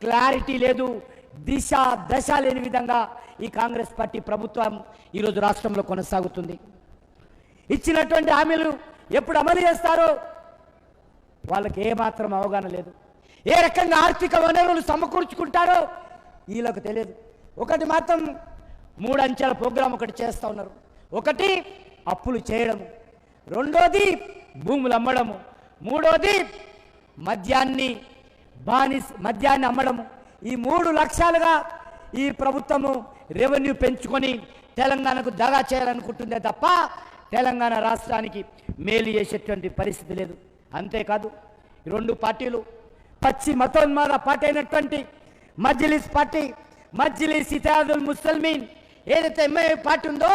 క్లారిటీ లేదు. దిశ దశ లేని విధంగా ఈ కాంగ్రెస్ పార్టీ ప్రభుత్వం ఈరోజు రాష్ట్రంలో కొనసాగుతుంది. ఇచ్చినటువంటి హామీలు ఎప్పుడు అమలు చేస్తారో వాళ్ళకి ఏమాత్రం అవగాహన లేదు. ఏ రకంగా ఆర్థిక వనరులు సమకూర్చుకుంటారో వీళ్ళకు తెలియదు. ఒకటి మాత్రం 3 అంచెల ప్రోగ్రాం ఒకటి చేస్తూ ఉన్నారు. ఒకటి అప్పులు చేయడము, రెండోది భూములు అమ్మడము, మూడోది మద్యాన్ని అమ్మడము. ఈ 3 లక్ష్యాలుగా ఈ ప్రభుత్వము రెవెన్యూ పెంచుకొని తెలంగాణకు దగా చేయాలనుకుంటుందే తప్ప తెలంగాణ రాష్ట్రానికి మేలు చేసేటువంటి పరిస్థితి లేదు. అంతేకాదు ఈ 2 పార్టీలు పచ్చి మతోన్మాద పార్టీ అయినటువంటి మజ్లిస్ పార్టీ, మజ్లిస్ ఇత్తిహాదుల్ ముస్లిమీన్ ఏదైతే ఎంఐఎం పార్టీ ఉందో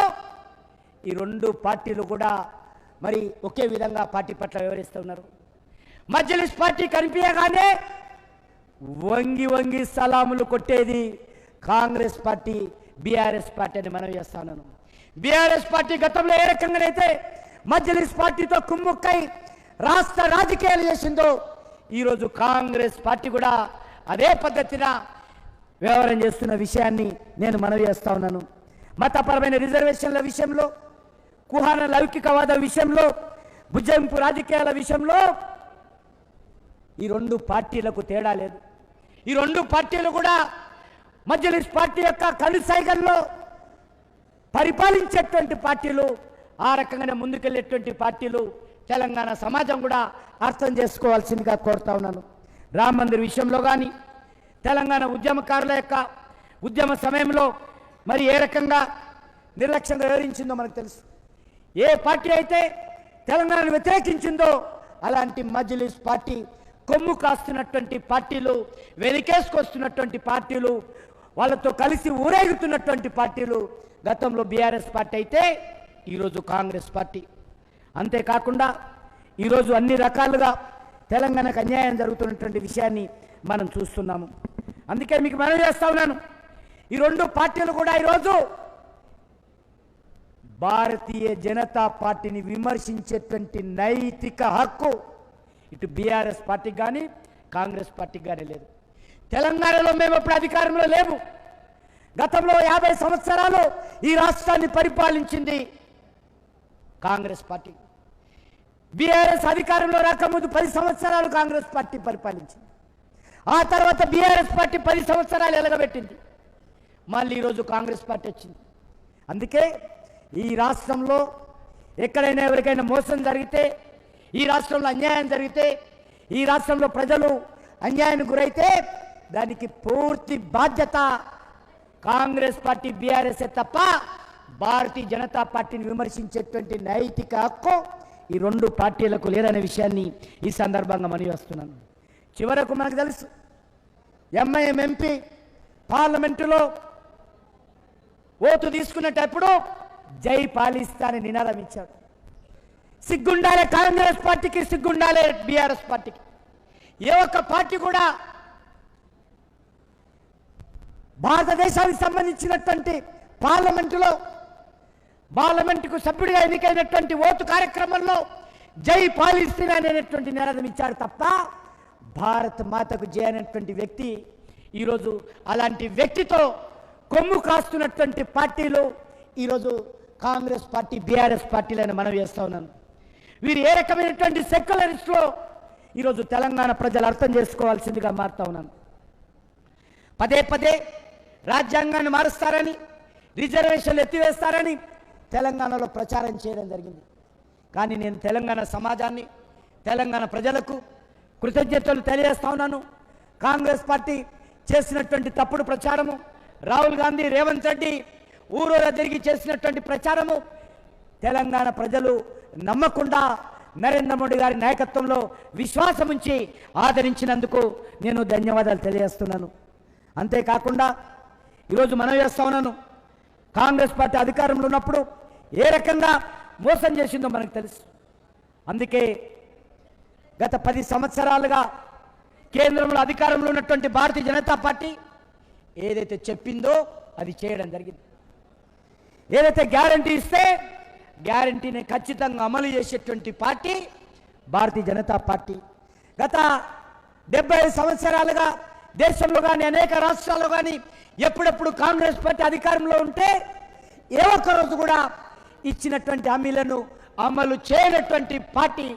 ఈ 2 పార్టీలు కూడా మరి ఒకే విధంగా పార్టీ పట్ల వ్యవహరిస్తున్నారు. మజ్లిస్ పార్టీ కనిపించగానే వంగి వంగి సలాములు కొట్టేది కాంగ్రెస్ పార్టీ, బీఆర్ఎస్ పార్టీ అని మనం చేస్తాను. బీఆర్ఎస్ పార్టీ గతంలో ఏ రకంగానైతే మజ్లిస్ పార్టీతో కుమ్ముక్కై రాష్ట్ర రాజకీయాలు చేసిందో ఈరోజు కాంగ్రెస్ పార్టీ కూడా అదే పద్ధతిన వ్యవహారం చేస్తున్న విషయాన్ని నేను మనవి చేస్తా ఉన్నాను. మతపరమైన రిజర్వేషన్ల విషయంలో, కుహాన లౌకికవాద విషయంలో, భుజంపు రాజకీయాల విషయంలో ఈ 2 పార్టీలకు తేడా లేదు. ఈ 2 పార్టీలు కూడా మజ్లిస్ పార్టీ యొక్క కనుసైగల్లో పరిపాలించేటువంటి పార్టీలు, ఆ రకంగానే ముందుకెళ్ళేటువంటి పార్టీలు తెలంగాణ సమాజం కూడా అర్థం చేసుకోవాల్సిందిగా కోరుతా ఉన్నాను. రామ మందిర్ విషయంలో కానీ తెలంగాణ ఉద్యమకారుల యొక్క ఉద్యమ సమయంలో మరి ఏ రకంగా నిర్లక్ష్యంగా వ్యవహరించిందో మనకు తెలుసు. ఏ పార్టీ అయితే తెలంగాణను వ్యతిరేకించిందో అలాంటి మజ్లిస్ పార్టీ, కొమ్ము కాస్తున్నటువంటి పార్టీలు, వెనుకేసుకొస్తున్నటువంటి పార్టీలు, వాళ్ళతో కలిసి ఊరేగుతున్నటువంటి పార్టీలు గతంలో బీఆర్ఎస్ పార్టీ అయితే ఈరోజు కాంగ్రెస్ పార్టీ. అంతేకాకుండా ఈరోజు అన్ని రకాలుగా తెలంగాణకు అన్యాయం జరుగుతున్నటువంటి విషయాన్ని మనం చూస్తున్నాము. అందుకే మీకు మనవి చేస్తా ఉన్నాను, ఈ 2 పార్టీలు కూడా ఈరోజు భారతీయ జనతా పార్టీని విమర్శించేటువంటి నైతిక హక్కు ఇటు బీఆర్ఎస్ పార్టీకి కానీ కాంగ్రెస్ పార్టీకి కానీ లేదు. తెలంగాణలో మేము ఇప్పుడు అధికారంలో లేవు. గతంలో 50 సంవత్సరాలు ఈ రాష్ట్రాన్ని పరిపాలించింది కాంగ్రెస్ పార్టీ. బీఆర్ఎస్ అధికారంలో రాకముందు 10 సంవత్సరాలు కాంగ్రెస్ పార్టీ పరిపాలించింది. ఆ తర్వాత బీఆర్ఎస్ పార్టీ 10 సంవత్సరాలు ఎలగబెట్టింది. మళ్ళీ ఈరోజు కాంగ్రెస్ పార్టీ వచ్చింది. అందుకే ఈ రాష్ట్రంలో ఎక్కడైనా ఎవరికైనా మోసం జరిగితే, ఈ రాష్ట్రంలో అన్యాయం జరిగితే, ఈ రాష్ట్రంలో ప్రజలు అన్యాయానికి గురైతే దానికి పూర్తి బాధ్యత కాంగ్రెస్ పార్టీ, బీఆర్ఎస్ తప్ప భారతీయ జనతా పార్టీని విమర్శించేటువంటి నైతిక హక్కు ఈ 2 పార్టీలకు లేదనే విషయాన్ని ఈ సందర్భంగా మనవి చేస్తున్నాను. చివరకు మనకు తెలుసు, ఎంఐఎం ఎంపీ పార్లమెంటులో ఓటు తీసుకునేటప్పుడు జై పాలిస్తాన్ అని నినాదం ఇచ్చాడు. సిగ్గుండాలే కాంగ్రెస్ పార్టీకి, సిగ్గుండాలే బీఆర్ఎస్ పార్టీకి. ఏ ఒక్క పార్టీ కూడా భారతదేశానికి సంబంధించినటువంటి పార్లమెంటుకు సభ్యుడిగా ఎన్నికైనటువంటి ఓటు కార్యక్రమంలో జై పాలిస్తీన్ అనేటువంటి నినాదం ఇచ్చాడు తప్ప భారత్ మాతకు జై అనేటువంటి వ్యక్తి ఈరోజు అలాంటి వ్యక్తితో కొమ్ము కాస్తున్నటువంటి పార్టీలు ఈరోజు కాంగ్రెస్ పార్టీ, బీఆర్ఎస్ పార్టీలను మనం చేస్తా ఉన్నాను. వీరు ఏ రకమైనటువంటి సెక్యులరిస్టులో ఈరోజు తెలంగాణ ప్రజలు అర్థం చేసుకోవాల్సిందిగా మారుతా ఉన్నాను. పదే పదే రాజ్యాంగాన్ని మారుస్తారని, రిజర్వేషన్లు ఎత్తివేస్తారని తెలంగాణలో ప్రచారం చేయడం జరిగింది. కానీ నేను తెలంగాణ సమాజాన్ని, తెలంగాణ ప్రజలకు కృతజ్ఞతలు తెలియజేస్తా ఉన్నాను. కాంగ్రెస్ పార్టీ చేసినటువంటి తప్పుడు ప్రచారము, రాహుల్ గాంధీ, రేవంత్ రెడ్డి ఊరూరా తిరిగి చేసినటువంటి ప్రచారము తెలంగాణ ప్రజలు నమ్మకుండా నరేంద్ర మోడీ గారి నాయకత్వంలో విశ్వాసం ఉంచి ఆదరించినందుకు నేను ధన్యవాదాలు తెలియజేస్తున్నాను. అంతేకాకుండా ఈరోజు మనం చేస్తా ఉన్నాను, కాంగ్రెస్ పార్టీ అధికారంలో ఉన్నప్పుడు ఏ రకంగా మోసం చేసిందో మనకు తెలుసు. అందుకే గత 10 సంవత్సరాలుగా కేంద్రంలో అధికారంలో ఉన్నటువంటి భారతీయ జనతా పార్టీ ఏదైతే చెప్పిందో అది చేయడం జరిగింది. ఏదైతే గ్యారంటీ ఇస్తే గ్యారంటీని ఖచ్చితంగా అమలు చేసేటువంటి పార్టీ భారతీయ జనతా పార్టీ. గత 75 సంవత్సరాలుగా దేశంలో కానీ అనేక రాష్ట్రాల్లో కానీ ఎప్పుడెప్పుడు కాంగ్రెస్ పార్టీ అధికారంలో ఉంటే ఏ ఒక్కరోజు కూడా ఇచ్చినటువంటి హామీలను అమలు చేయనటువంటి పార్టీ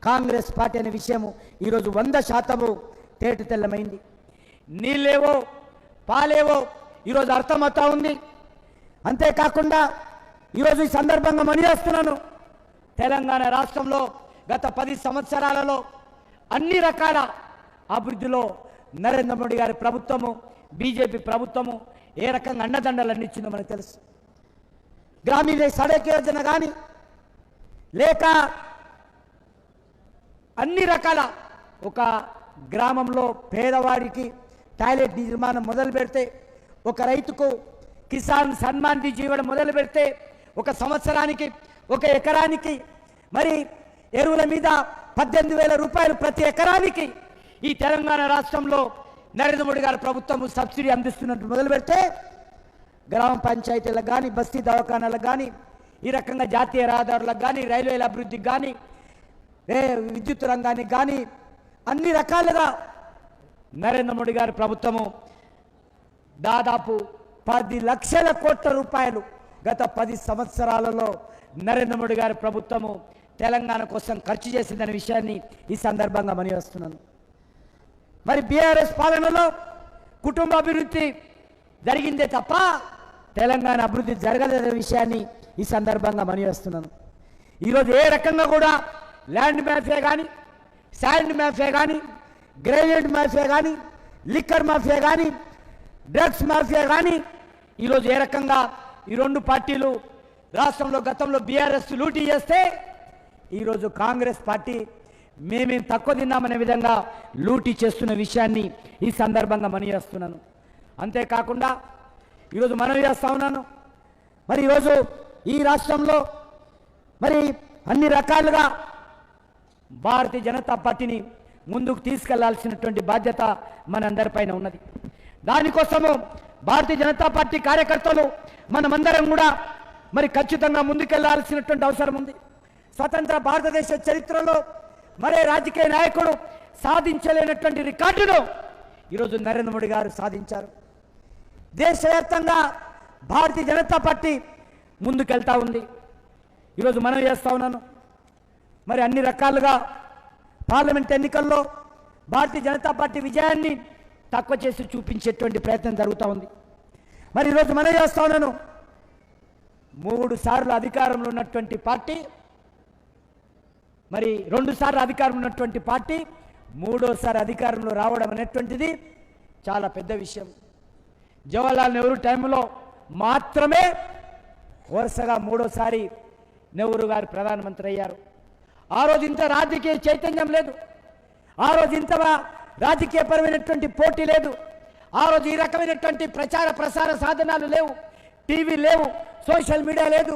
కాంగ్రెస్ పార్టీ అనే విషయము ఈరోజు 100% తేట తెల్లమైంది. నీళ్ళేవో పాలేవో ఈరోజు అర్థమవుతా ఉంది. అంతేకాకుండా ఈరోజు ఈ సందర్భంగా మనియేస్తున్నాను, తెలంగాణ రాష్ట్రంలో గత 10 సంవత్సరాలలో అన్ని రకాల అభివృద్ధిలో నరేంద్ర మోడీ గారి ప్రభుత్వము, బీజేపీ ప్రభుత్వము ఏ రకంగా అండదండలు అందించిందో మనకు తెలుసు. గ్రామీణ సడక్ యోజన కానీ లేక అన్ని రకాల ఒక గ్రామంలో పేదవాడికి టాయిలెట్ నిర్మాణం మొదలు పెడితే, ఒక రైతుకు కిసాన్ సన్మాన్ నిధి ఇవ్వడం మొదలు పెడితే, ఒక సంవత్సరానికి 1 ఎకరానికి మరి ఎరువుల మీద 18,000 రూపాయలు ప్రతి ఎకరానికి ఈ తెలంగాణ రాష్ట్రంలో నరేంద్ర మోడీ గారి ప్రభుత్వం సబ్సిడీ అందిస్తున్నట్టు మొదలు పెడితే, గ్రామ పంచాయతీలకు కానీ బస్తీ దవాఖానాలకు కానీ ఈ రకంగా జాతీయ రహదారులకు కానీ రైల్వేల అభివృద్ధికి కానీ విద్యుత్ రంగానికి కానీ అన్ని రకాలుగా నరేంద్ర మోడీ గారి ప్రభుత్వము దాదాపు 10 లక్షల కోట్ల రూపాయలు గత 10 సంవత్సరాలలో నరేంద్ర మోడీ గారి ప్రభుత్వము తెలంగాణ కోసం ఖర్చు చేసిందనే విషయాన్ని ఈ సందర్భంగా మనియేస్తున్నాను. మరి బీఆర్ఎస్ పాలనలో కుటుంబ అభివృద్ధి జరిగిందే తప్ప తెలంగాణ అభివృద్ధి జరగలేదనే విషయాన్ని ఈ సందర్భంగా మనియేస్తున్నాను. ఈరోజు ఏ రకంగా కూడా ల్యాండ్ మాఫియా కానీ, శాండ్ మాఫియా కానీ, గ్రైనేడ్ మాఫియా కానీ, లిక్కర్ మాఫియా కానీ, డ్రగ్స్ మాఫియా కానీ ఈరోజు ఏ రకంగా ఈ 2 పార్టీలు రాష్ట్రంలో గతంలో బీఆర్ఎస్ లూటీ చేస్తే ఈరోజు కాంగ్రెస్ పార్టీ మేమేం తక్కువ తిన్నామనే విధంగా లూటీ చేస్తున్న విషయాన్ని ఈ సందర్భంగా మనియేస్తున్నాను. అంతేకాకుండా ఈరోజు మనం చేస్తా ఉన్నాను, మరి ఈరోజు ఈ రాష్ట్రంలో మరి అన్ని రకాలుగా భారతీయ జనతా పార్టీని ముందుకు తీసుకెళ్లాల్సినటువంటి బాధ్యత మనందరిపైన ఉన్నది. దానికోసము భారతీయ జనతా పార్టీ కార్యకర్తలు మనమందరం కూడా మరి ఖచ్చితంగా ముందుకెళ్లాల్సినటువంటి అవసరం ఉంది. స్వతంత్ర భారతదేశ చరిత్రలో మరే రాజకీయ నాయకుడు సాధించలేనటువంటి రికార్డును ఈరోజు నరేంద్ర మోడీ గారు సాధించారు. దేశవ్యాప్తంగా భారతీయ జనతా పార్టీ ముందుకెళ్తా ఉంది. ఈరోజు మనం చేస్తా ఉన్నాను, మరి అన్ని రకాలుగా పార్లమెంట్ ఎన్నికల్లో భారతీయ జనతా పార్టీ విజయాన్ని తక్కువ చేసి చూపించేటువంటి ప్రయత్నం జరుగుతూ ఉంది. మరి ఈరోజు మనం చేస్తా ఉన్నాను, 3 సార్లు అధికారంలో ఉన్నటువంటి పార్టీ, మరి 2 సార్లు అధికారంలో ఉన్నటువంటి పార్టీ 3వసారి అధికారంలో రావడం అనేటువంటిది చాలా పెద్ద విషయం. జవహర్లాల్ నెహ్రూ టైంలో మాత్రమే వరుసగా 3వసారి నెహ్రూ గారు ప్రధానమంత్రి అయ్యారు. ఆ రోజు ఇంత రాజకీయ చైతన్యం లేదు, ఆ రోజు ఇంత రాజకీయపరమైనటువంటి పోటీ లేదు, ఆ రోజు ఈ రకమైనటువంటి ప్రచార ప్రసార సాధనాలు లేవు, టీవీ లేవు, సోషల్ మీడియా లేదు,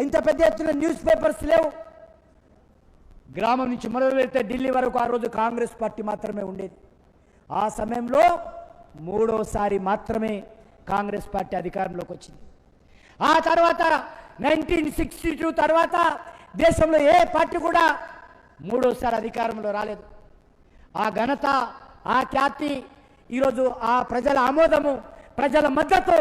ఇంత పెద్ద ఎత్తున న్యూస్ పేపర్స్ లేవు. గ్రామం నుంచి మొదలు పెడితే ఢిల్లీ వరకు ఆ రోజు కాంగ్రెస్ పార్టీ మాత్రమే ఉండేది. ఆ సమయంలో 3వసారి మాత్రమే కాంగ్రెస్ పార్టీ అధికారంలోకి వచ్చింది. ఆ తర్వాత 1962 తర్వాత దేశంలో ఏ పార్టీ కూడా 3వసారి అధికారంలో రాలేదు. ఆ ఘనత, ఆ ఖ్యాతి, ఈరోజు ఆ ప్రజల ఆమోదము, ప్రజల మద్దతు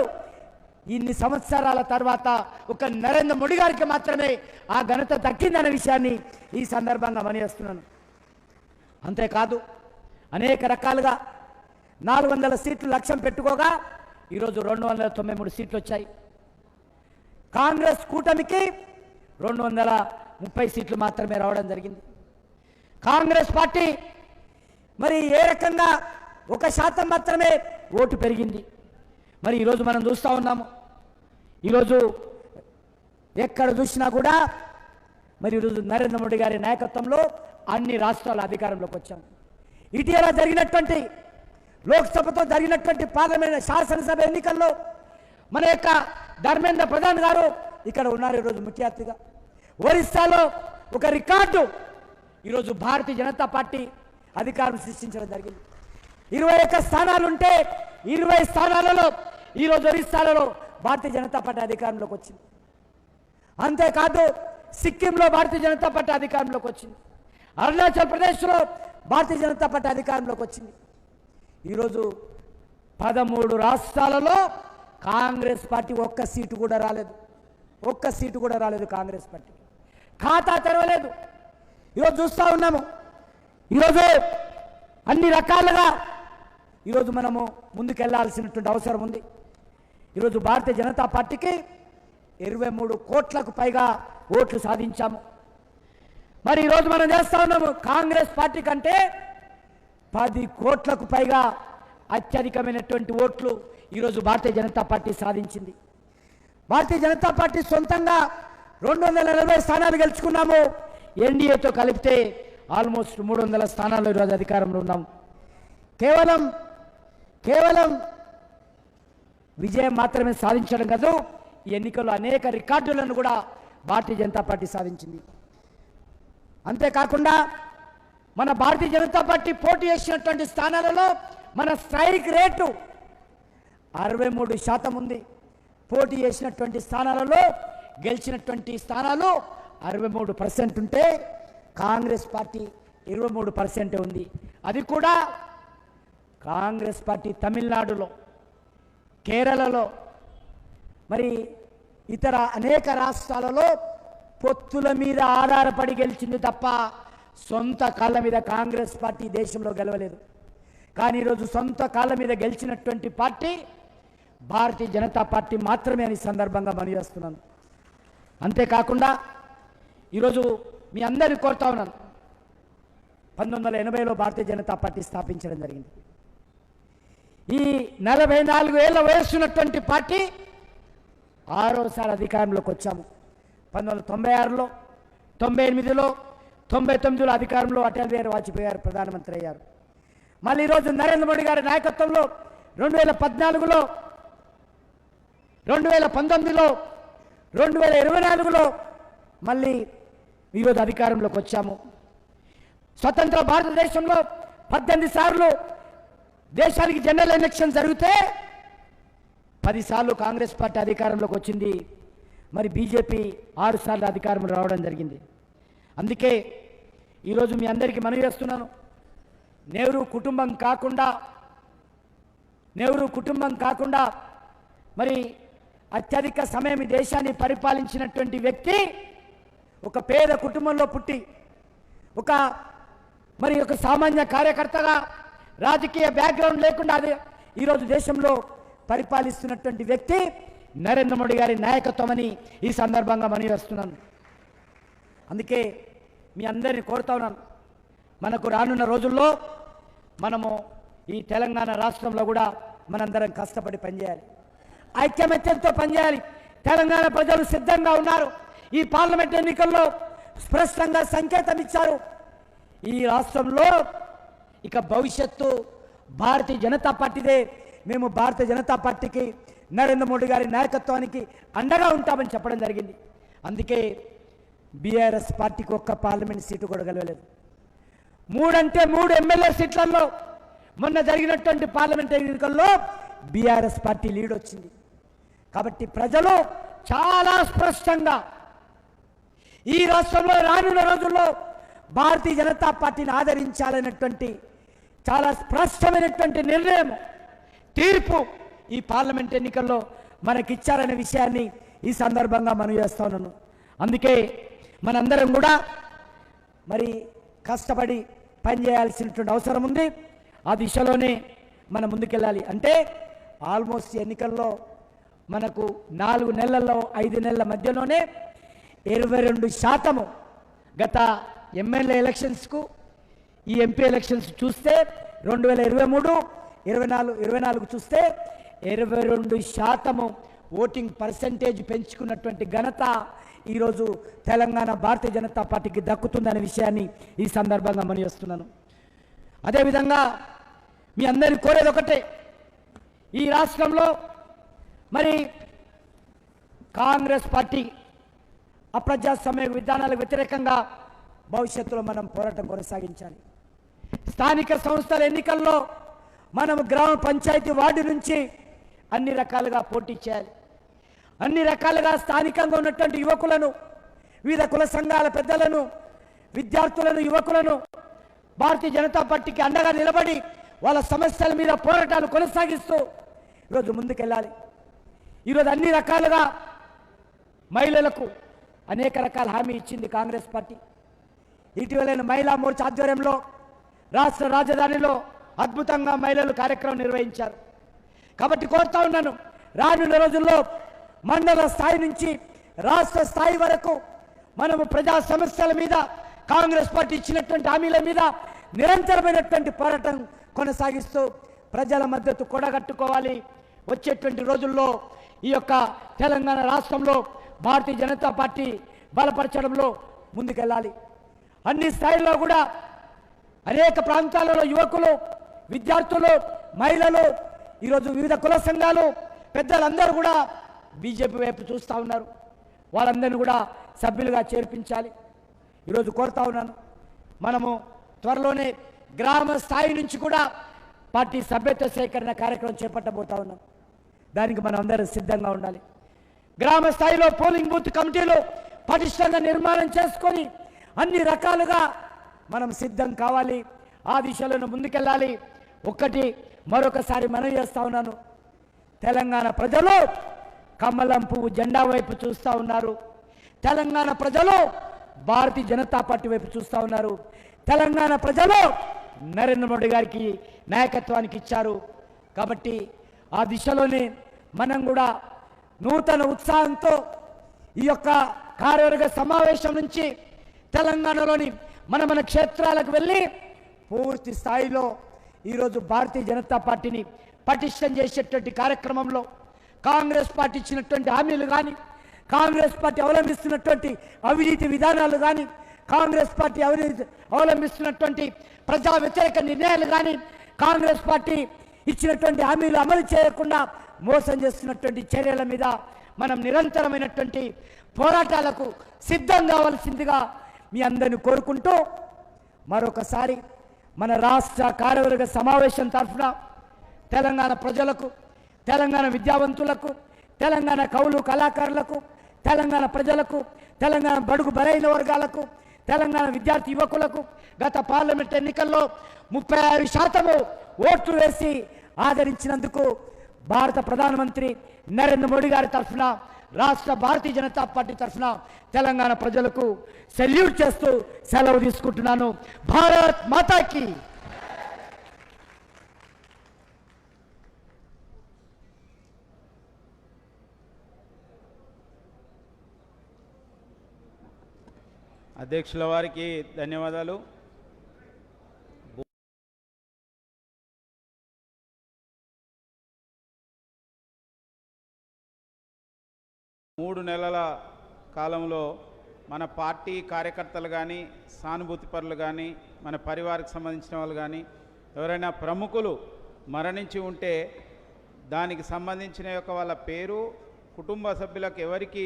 ఇన్ని సంవత్సరాల తర్వాత ఒక నరేంద్ర మోడీ గారికి మాత్రమే ఆ ఘనత దక్కిందనే విషయాన్ని ఈ సందర్భంగా మనియేస్తున్నాను. అంతేకాదు అనేక రకాలుగా 400 సీట్లు లక్ష్యం పెట్టుకోగా ఈరోజు 293 సీట్లు వచ్చాయి. కాంగ్రెస్ కూటమికి 230 సీట్లు మాత్రమే రావడం జరిగింది. కాంగ్రెస్ పార్టీ మరి ఏ రకంగా 1% మాత్రమే ఓటు పెరిగింది. మరి ఈరోజు మనం చూస్తూ ఉన్నాము, ఈరోజు ఎక్కడ చూసినా కూడా మరి ఈరోజు నరేంద్ర మోడీ గారి నాయకత్వంలో అన్ని రాష్ట్రాల అధికారంలోకి వచ్చాం. ఇటీవల జరిగినటువంటి లోక్సభతో జరిగినటువంటి పార్లమెంట్ శాసనసభ ఎన్నికల్లో మన యొక్క ధర్మేంద్ర ప్రధాన్ గారు ఇక్కడ ఉన్నారు ఈరోజు ముఖ్య అతిథిగా. ఒరిస్సాలో ఒక రికార్డు ఈరోజు భారతీయ జనతా పార్టీ అధికారం సృష్టించడం జరిగింది. 21 స్థానాలు ఉంటే 20 స్థానాలలో ఈరోజు ఒరిస్సాలలో భారతీయ జనతా పార్టీ అధికారంలోకి వచ్చింది. అంతేకాదు సిక్కింలో భారతీయ జనతా పార్టీ అధికారంలోకి వచ్చింది. అరుణాచల్ ప్రదేశ్లో భారతీయ జనతా పార్టీ అధికారంలోకి వచ్చింది. ఈరోజు 13 రాష్ట్రాలలో కాంగ్రెస్ పార్టీ ఒక్క సీటు కూడా రాలేదు. కాంగ్రెస్ పార్టీ ఖాతా తెరవలేదు. ఈరోజు చూస్తూ ఉన్నాము. ఈరోజు అన్ని రకాలుగా ఈరోజు మనము ముందుకెళ్లాల్సినటువంటి అవసరం ఉంది. ఈరోజు భారతీయ జనతా పార్టీకి 23 కోట్లకు పైగా ఓట్లు సాధించాము. మరి ఈరోజు మనం చేస్తా ఉన్నాము కాంగ్రెస్ పార్టీ కంటే 10 కోట్లకు పైగా అత్యధికమైనటువంటి ఓట్లు ఈరోజు భారతీయ జనతా పార్టీ సాధించింది. భారతీయ జనతా పార్టీ సొంతంగా 240 స్థానాలు గెలుచుకున్నాము. ఎన్డీఏతో కలిపితే ఆల్మోస్ట్ 300 స్థానాల్లో ఈరోజు అధికారంలో ఉన్నాము. కేవలం విజయం మాత్రమే సాధించడం కాదు, ఈ ఎన్నికల్లో అనేక రికార్డులను కూడా భారతీయ జనతా పార్టీ సాధించింది. అంతేకాకుండా మన భారతీయ జనతా పార్టీ పోటీ చేసినటువంటి స్థానాలలో మన స్ట్రైక్ రేటు 63% ఉంది. పోటీ చేసినటువంటి స్థానాలలో గెలిచినటువంటి స్థానాలు 63% ఉంటే కాంగ్రెస్ పార్టీ 23% ఉంది. అది కూడా కాంగ్రెస్ పార్టీ తమిళనాడులో, కేరళలో, మరి ఇతర అనేక రాష్ట్రాలలో పొత్తుల మీద ఆధారపడి గెలిచింది తప్ప సొంత కాళ్ళ మీద కాంగ్రెస్ పార్టీ దేశంలో గెలవలేదు. కానీ ఈరోజు సొంత కాళ్ళ మీద గెలిచినటువంటి పార్టీ భారతీయ జనతా పార్టీ మాత్రమే అని సందర్భంగా మనవి చేస్తున్నాను. అంతేకాకుండా ఈరోజు మీ అందరినీ కోరుతా ఉన్నాను, 1980లో భారతీయ జనతా పార్టీ స్థాపించడం జరిగింది. ఈ 44 ఏళ్ల వయస్సున్నటువంటి పార్టీ 6వసారి అధికారంలోకి వచ్చాము. 1996లో, 98లో, 99లో అధికారంలో అటల్ బిహారీ వాజ్పేయి గారు ప్రధానమంత్రి అయ్యారు. మళ్ళీ ఈరోజు నరేంద్ర మోడీ గారి నాయకత్వంలో 2014లో, 2019లో, 2024లో మళ్ళీ ఈరోజు అధికారంలోకి వచ్చాము. స్వతంత్ర భారతదేశంలో 18 సార్లు దేశానికి జనరల్ ఎలక్షన్ జరిగితే 10 సార్లు కాంగ్రెస్ పార్టీ అధికారంలోకి వచ్చింది. మరి బీజేపీ 6 సార్లు అధికారంలో రావడం జరిగింది. అందుకే ఈరోజు మీ అందరికీ మనవి చేస్తున్నాను, నెహ్రూ కుటుంబం కాకుండా మరి అత్యధిక సమయం ఈ దేశాన్ని పరిపాలించినటువంటి వ్యక్తి ఒక పేద కుటుంబంలో పుట్టి ఒక సామాన్య కార్యకర్తగా రాజకీయ బ్యాక్గ్రౌండ్ లేకుండా అది ఈరోజు దేశంలో పరిపాలిస్తున్నటువంటి వ్యక్తి నరేంద్ర మోడీ గారి నాయకత్వం అని ఈ సందర్భంగా మనవి చేస్తున్నాను. అందుకే మీ అందరినీ కోరుతా ఉన్నాను, మనకు రానున్న రోజుల్లో మనము ఈ తెలంగాణ రాష్ట్రంలో కూడా మనందరం కష్టపడి పనిచేయాలి, ఐక్యమత్యంతో పనిచేయాలి. తెలంగాణ ప్రజలు సిద్ధంగా ఉన్నారు. ఈ పార్లమెంట్ ఎన్నికల్లో స్పష్టంగా సంకేతం ఇచ్చారు. ఈ రాష్ట్రంలో ఇక భవిష్యత్తు భారతీయ జనతా పార్టీదే. మేము భారతీయ జనతా పార్టీకి, నరేంద్ర మోడీ గారి నాయకత్వానికి అండగా ఉంటామని చెప్పడం జరిగింది. అందుకే బీఆర్ఎస్ పార్టీకి ఒక్క పార్లమెంట్ సీటు కూడా గెలవలేదు. 3 ఎమ్మెల్యే సీట్లలో మొన్న జరిగినటువంటి పార్లమెంట్ ఎన్నికల్లో బీఆర్ఎస్ పార్టీ లీడ్ వచ్చింది. కాబట్టి ప్రజలు చాలా స్పష్టంగా ఈ రాష్ట్రంలో రానున్న రోజుల్లో భారతీయ జనతా పార్టీని ఆదరించాలనేటువంటి చాలా స్పష్టమైనటువంటి నిర్ణయం, తీర్పు ఈ పార్లమెంట్ ఎన్నికల్లో మనకిచ్చారనే విషయాన్ని ఈ సందర్భంగా మనం చేస్తా ఉన్నాను. అందుకే మనందరం కూడా మరి కష్టపడి పనిచేయాల్సినటువంటి అవసరం ఉంది. ఆ దిశలోనే మనం ముందుకెళ్ళాలి. అంటే ఆల్మోస్ట్ ఎన్నికల్లో మనకు 4 నెలల్లో 5 నెలల మధ్యలోనే 22% గత ఎమ్మెల్యే ఎలక్షన్స్కు ఈ ఎంపీ ఎలక్షన్స్ చూస్తే 2023, 24 చూస్తే 22% ఓటింగ్ పర్సెంటేజ్ పెంచుకున్నటువంటి ఘనత ఈరోజు తెలంగాణ భారతీయ జనతా పార్టీకి దక్కుతుందనే విషయాన్ని ఈ సందర్భంగా మనం చేస్తున్నాను. అదేవిధంగా మీ అందరినీ కోరేది ఒకటే, ఈ రాష్ట్రంలో మరి కాంగ్రెస్ పార్టీ అప్రజాస్వామ్య విధానాలకు వ్యతిరేకంగా భవిష్యత్తులో మనం పోరాటం కొనసాగించాలి. స్థానిక సంస్థల ఎన్నికల్లో మనం గ్రామ పంచాయతీ వార్డు నుంచి అన్ని రకాలుగా పోటీ చేయాలి. అన్ని రకాలుగా స్థానికంగా ఉన్నటువంటి యువకులను, వివిధ కుల సంఘాల పెద్దలను, విద్యార్థులను, యువకులను భారతీయ జనతా పార్టీకి అండగా నిలబడి వాళ్ళ సమస్యల మీద పోరాటాలు కొనసాగిస్తూ ఈరోజు ముందుకెళ్ళాలి. ఈరోజు అన్ని రకాలుగా మహిళలకు అనేక రకాల హామీ ఇచ్చింది కాంగ్రెస్ పార్టీ. ఇటీవలైన మహిళా మోర్చా ఆధ్వర్యంలో రాష్ట్ర రాజధానిలో అద్భుతంగా మహిళలు కార్యక్రమం నిర్వహించారు. కాబట్టి కోరుతా ఉన్నాను, రానున్న రోజుల్లో మండల స్థాయి నుంచి రాష్ట్ర స్థాయి వరకు మనము ప్రజా సమస్యల మీద, కాంగ్రెస్ పార్టీ ఇచ్చినటువంటి హామీల మీద నిరంతరమైనటువంటి పోరాటం కొనసాగిస్తూ ప్రజల మద్దతు కూడగట్టుకోవాలి. వచ్చేటువంటి రోజుల్లో ఈ యొక్క తెలంగాణ రాష్ట్రంలో భారతీయ జనతా పార్టీ బలపరచడంలో ముందుకెళ్ళాలి. అన్ని స్థాయిల్లో కూడా అనేక ప్రాంతాలలో యువకులు, విద్యార్థులు, మహిళలు, ఈరోజు వివిధ కుల సంఘాలు పెద్దలందరూ కూడా బీజేపీ వైపు చూస్తూ ఉన్నారు. వాళ్ళందరినీ కూడా సభ్యులుగా చేర్పించాలి. ఈరోజు కోరుతా ఉన్నాను, మనము త్వరలోనే గ్రామ స్థాయి నుంచి కూడా పార్టీ సభ్యత్వ సేకరణ కార్యక్రమం చేపట్టబోతా ఉన్నాం. దానికి మనం అందరం సిద్ధంగా ఉండాలి. గ్రామ స్థాయిలో పోలింగ్ బూత్ కమిటీలు పటిష్టంగా నిర్మాణం చేసుకొని అన్ని రకాలుగా మనం సిద్ధం కావాలి. ఆ దిశలో ముందుకెళ్ళాలి. ఒక్కటి మరొకసారి మనవి చేస్తా ఉన్నాను, తెలంగాణ ప్రజలు కమలం పువ్వు జెండా వైపు చూస్తూ ఉన్నారు. తెలంగాణ ప్రజలు భారతీయ జనతా పార్టీ వైపు చూస్తూ ఉన్నారు. తెలంగాణ ప్రజలు నరేంద్ర మోడీ గారికి నాయకత్వానికి ఇచ్చారు. కాబట్టి ఆ దిశలోనే మనం కూడా నూతన ఉత్సాహంతో ఈ యొక్క కార్యవర్గ సమావేశం నుంచి తెలంగాణలోని మన క్షేత్రాలకు వెళ్ళి పూర్తి స్థాయిలో ఈరోజు భారతీయ జనతా పార్టీని పటిష్టం చేసేటువంటి కార్యక్రమంలో కాంగ్రెస్ పార్టీ ఇచ్చినటువంటి హామీలు కానీ, కాంగ్రెస్ పార్టీ అవలంబిస్తున్నటువంటి అవినీతి విధానాలు కానీ, కాంగ్రెస్ పార్టీ అవలంబిస్తున్నటువంటి ప్రజా వ్యతిరేక నిర్ణయాలు కానీ, కాంగ్రెస్ పార్టీ ఇచ్చినటువంటి హామీలు అమలు చేయకుండా మోసం చేస్తున్నటువంటి చర్యల మీద మనం నిరంతరమైనటువంటి పోరాటాలకు సిద్ధం కావాల్సిందిగా మీ అందరిని కోరుకుంటూ మరొకసారి మన రాష్ట్ర కార్యవర్గ సమావేశం తరఫున తెలంగాణ ప్రజలకు, తెలంగాణ విద్యావంతులకు, తెలంగాణ కవులు కళాకారులకు, తెలంగాణ ప్రజలకు, తెలంగాణ బడుగు బలైన వర్గాలకు, తెలంగాణ విద్యార్థి యువకులకు గత పార్లమెంట్ ఎన్నికల్లో 36% ఓట్లు వేసి ఆదరించినందుకు భారత ప్రధానమంత్రి నరేంద్ర మోడీ గారి తరఫున, రాష్ట్ర భారతీయ జనతా పార్టీ తరఫున తెలంగాణ ప్రజలకు సెల్యూట్ చేస్తూ సెలవు తీసుకుంటున్నాను. భారత్ మాతాకి. అధ్యక్షుల వారికి ధన్యవాదాలు. 3 నెలల కాలంలో మన పార్టీ కార్యకర్తలు కానీ, సానుభూతి పరులు కానీ, మన పరివారికి సంబంధించిన వాళ్ళు కానీ ఎవరైనా ప్రముఖులు మరణించి ఉంటే దానికి సంబంధించిన యొక్క వాళ్ళ పేరు, కుటుంబ సభ్యులకు ఎవరికి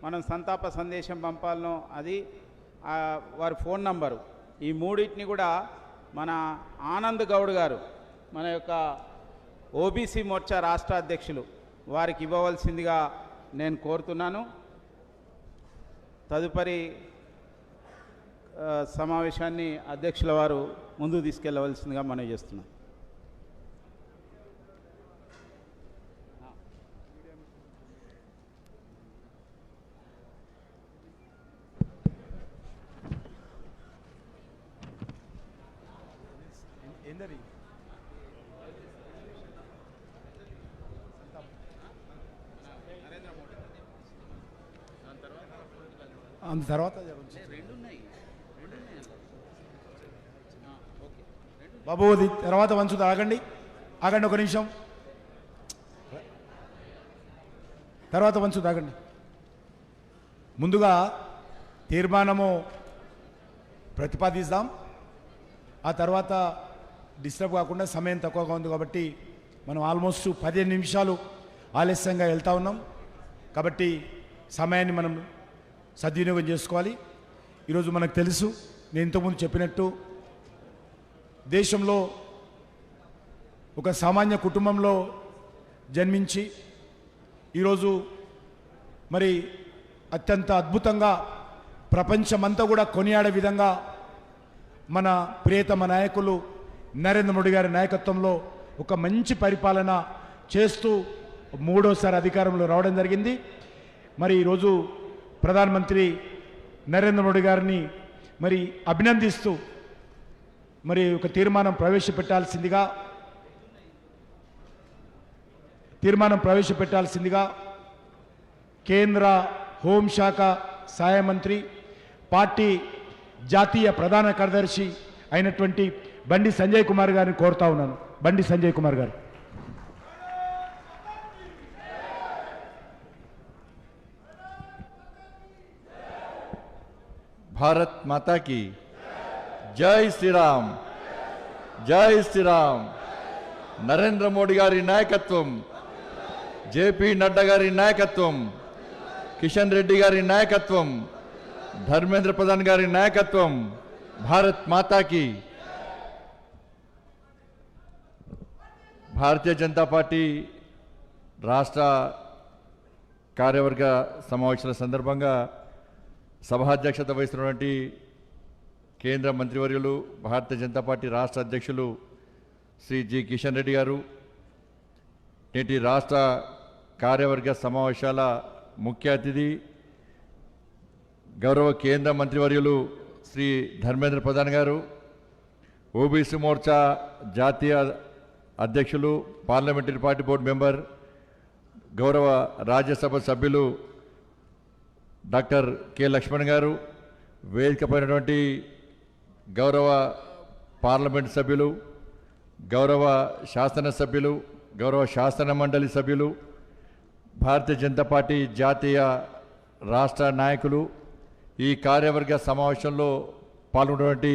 మనం సంతాప సందేశం పంపాలనో అది, వారి ఫోన్ నంబరు, ఈ మూడింటిని కూడా మన ఆనంద్ గౌడ్ గారు, మన యొక్క ఓబీసీ మోర్చా రాష్ట్ర అధ్యక్షులు, వారికి ఇవ్వవలసిందిగా నేను కోరుతున్నాను. తదుపరి సమావేశాన్ని అధ్యక్షుల వారు ముందుకు తీసుకెళ్లవలసిందిగా మనవి చేస్తున్నాం. అంత తర్వాత బాబు తర్వాత వంచుదా, ఆగండి ఒక నిమిషం, తర్వాత వంచుదా, ఆగండి. ముందుగా తీర్మానము ప్రతిపాదిస్తాం, ఆ తర్వాత డిస్టర్బ్ కాకుండా సమయం తక్కువగా ఉంది కాబట్టి మనం ఆల్మోస్ట్ 15 నిమిషాలు ఆలస్యంగా వెళ్తా ఉన్నాం. కాబట్టి సమయాన్ని మనం సద్వినియోగం చేసుకోవాలి. ఈరోజు మనకు తెలుసు, నేను ఇంతకుముందు చెప్పినట్టు దేశంలో ఒక సామాన్య కుటుంబంలో జన్మించి ఈరోజు మరి అత్యంత అద్భుతంగా ప్రపంచమంతా కూడా కొనియాడే విధంగా మన ప్రియతమ నాయకులు నరేంద్ర మోడీ గారి నాయకత్వంలో ఒక మంచి పరిపాలన చేస్తూ మూడోసారి అధికారంలో రావడం జరిగింది. మరి ఈరోజు ప్రధానమంత్రి నరేంద్ర మోడీ గారిని మరి అభినందిస్తూ మరి ఒక తీర్మానం ప్రవేశపెట్టాల్సిందిగా కేంద్ర హోంశాఖ సహాయ మంత్రి, పార్టీ జాతీయ ప్రధాన కార్యదర్శి అయినటువంటి బండి సంజయ్ కుమార్ గారిని కోరుతా ఉన్నాను. బండి సంజయ్ కుమార్ గారు. భారత్ మాతా కీ జై శ్రీరామ్, జై శ్రీరామ్. నరేంద్ర మోడీ గారి నాయకత్వం, జేపీ నడ్డా గారి నాయకత్వం, కిషన్ రెడ్డి గారి నాయకత్వం, ధర్మేంద్ర ప్రధాన్ గారి నాయకత్వం. భారత్ మాతా కీ. భారతీయ జనతా పార్టీ రాష్ట్ర కార్యవర్గ సమావేశాల సందర్భంగా సభాధ్యక్షత వహిస్తున్నటువంటి కేంద్ర మంత్రివర్యులు, భారతీయ జనతా పార్టీ రాష్ట్ర అధ్యక్షులు శ్రీ జి కిషన్ రెడ్డి గారు, నేటి రాష్ట్ర కార్యవర్గ సమావేశాల ముఖ్య అతిథి గౌరవ కేంద్ర మంత్రివర్యులు శ్రీ ధర్మేంద్ర ప్రధాన్ గారు, ఓబీసీ మోర్చా జాతీయ అధ్యక్షులు, పార్లమెంటరీ పార్టీ బోర్డు మెంబర్, గౌరవ రాజ్యసభ సభ్యులు డాక్టర్ కె లక్ష్మణ్ గారు, వేదికపైనటువంటి గౌరవ పార్లమెంట్ సభ్యులు, గౌరవ శాసనసభ్యులు, గౌరవ శాసన మండలి సభ్యులు, భారతీయ జనతా పార్టీ జాతీయ రాష్ట్ర నాయకులు, ఈ కార్యవర్గ సమావేశంలో పాల్గొన్నటువంటి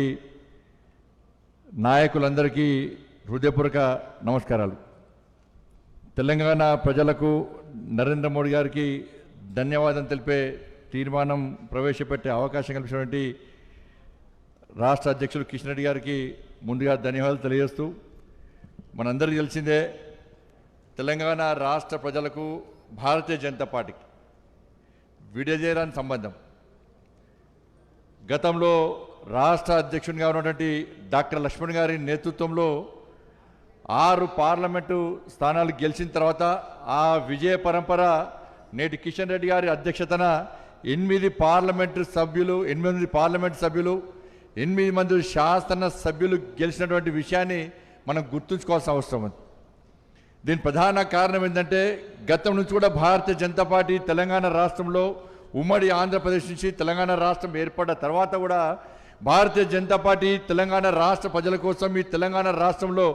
నాయకులందరికీ హృదయపూర్వక నమస్కారాలు. తెలంగాణ ప్రజలకు నరేంద్ర మోడీ గారికి ధన్యవాదం తెలిపే తీర్మానం ప్రవేశపెట్టే అవకాశం కల్పించినటువంటి రాష్ట్ర అధ్యక్షులు కిషన్ రెడ్డి గారికి ముందుగా ధన్యవాదాలు తెలియజేస్తూ, మనందరికీ తెలిసిందే తెలంగాణ రాష్ట్ర ప్రజలకు భారతీయ జనతా పార్టీకి విడదీయరాని సంబంధం. గతంలో రాష్ట్ర అధ్యక్షునిగా ఉన్నటువంటి డాక్టర్ లక్ష్మణ్ గారి నేతృత్వంలో 6 పార్లమెంటు స్థానాలు గెలిచిన తర్వాత ఆ విజయ పరంపర నేటి కిషన్ రెడ్డి గారి అధ్యక్షతన 8 పార్లమెంటు సభ్యులు, 8 మంది శాసన సభ్యులు గెలిచినటువంటి విషయాన్ని మనం గుర్తుంచుకోవాల్సిన అవసరం ఉంది. దీని ప్రధాన కారణం ఏంటంటే గతం నుంచి కూడా భారతీయ జనతా పార్టీ తెలంగాణ రాష్ట్రంలో, ఉమ్మడి ఆంధ్రప్రదేశ్ నుంచి తెలంగాణ రాష్ట్రం ఏర్పడ్డ తర్వాత కూడా భారతీయ జనతా పార్టీ తెలంగాణ రాష్ట్ర ప్రజల కోసం, ఈ తెలంగాణ రాష్ట్రంలో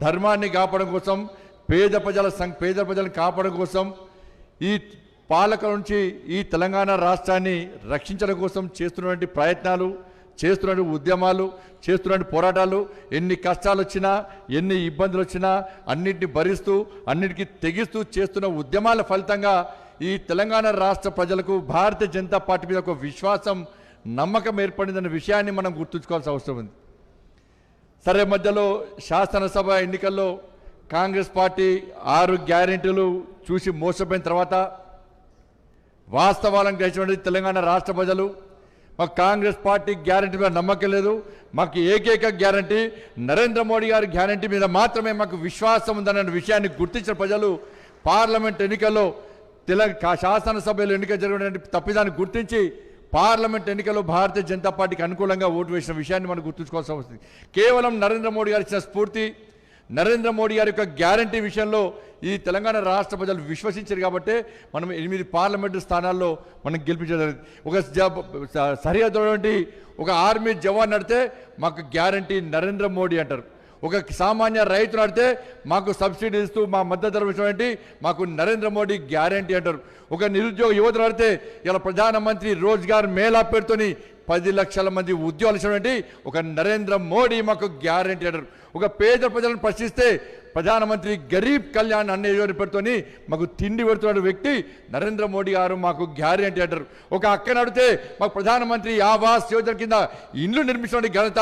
ధర్మాన్ని కాపాడడం కోసం, పేద ప్రజలను కాపాడడం కోసం, ఈ పాలకుల నుంచి ఈ తెలంగాణ రాష్ట్రాన్ని రక్షించడం కోసం చేస్తున్నటువంటి ప్రయత్నాలు, చేస్తున్న ఉద్యమాలు, చేస్తున్న పోరాటాలు, ఎన్ని కష్టాలు వచ్చినా, ఎన్ని ఇబ్బందులు వచ్చినా అన్నింటినీ భరిస్తూ, అన్నిటికీ తెగిస్తూ చేస్తున్న ఉద్యమాల ఫలితంగా ఈ తెలంగాణ రాష్ట్ర ప్రజలకు భారతీయ జనతా పార్టీ మీద ఒక విశ్వాసం, నమ్మకం ఏర్పడిందన్న విషయాన్ని మనం గుర్తుంచుకోవాల్సిన అవసరం ఉంది. సరే, మధ్యలో శాసనసభ ఎన్నికల్లో కాంగ్రెస్ పార్టీ 6 గ్యారెంటీలు చూసి మోసపోయిన తర్వాత వాస్తవాలను గ్రహించినటువంటి తెలంగాణ రాష్ట్ర ప్రజలు, మాకు కాంగ్రెస్ పార్టీ గ్యారంటీ మీద నమ్మకం లేదు, మాకు ఏకైక గ్యారంటీ నరేంద్ర మోడీ గారి గ్యారంటీ మీద మాత్రమే మాకు విశ్వాసం ఉందన్న విషయాన్ని గుర్తించిన ప్రజలు పార్లమెంట్ ఎన్నికల్లో శాసనసభలో ఎన్నిక జరిగినటువంటి తప్పిదాన్ని గుర్తించి పార్లమెంట్ ఎన్నికల్లో భారతీయ జనతా పార్టీకి అనుకూలంగా ఓటు వేసిన విషయాన్ని మనం గుర్తుంచుకోవాల్సిన అవసరం. కేవలం నరేంద్ర మోడీ గారు ఇచ్చిన స్ఫూర్తి, నరేంద్ర మోడీ గారి యొక్క గ్యారంటీ విషయంలో ఈ తెలంగాణ రాష్ట్ర ప్రజలు విశ్వసించారు కాబట్టి మనం 8 పార్లమెంటు స్థానాల్లో మనం గెలిపించడం. ఒక సరిహద్దు ఒక ఆర్మీ జవాన్ నడితే మాకు గ్యారంటీ నరేంద్ర మోడీ అంటారు. ఒక సామాన్య రైతు నడితే మాకు సబ్సిడీ ఇస్తూ మా మద్దతు ధర ఇచ్చినటువంటి మాకు నరేంద్ర మోడీ గ్యారంటీ అంటారు. ఒక నిరుద్యోగ యువత నడితే ఇలా ప్రధానమంత్రి రోజ్గార్ మేళా పేరుతోని 10 లక్షల మంది ఉద్యోగాలు ఇచ్చినటువంటి ఒక నరేంద్ర మోడీ మాకు గ్యారంటీ అంటారు. ఒక పేద ప్రజలను ప్రశ్నిస్తే ప్రధానమంత్రి గరీబ్ కళ్యాణ్ అన్న యోజన పేరుతోని మాకు తిండి పెడుతున్న వ్యక్తి నరేంద్ర మోడీ గారు మాకు గ్యారెంటీ అంటారు. ఒక అక్కని అడిగితే మాకు ప్రధానమంత్రి ఆవాస్ యోజన కింద ఇండ్లు నిర్మించిన ఘనత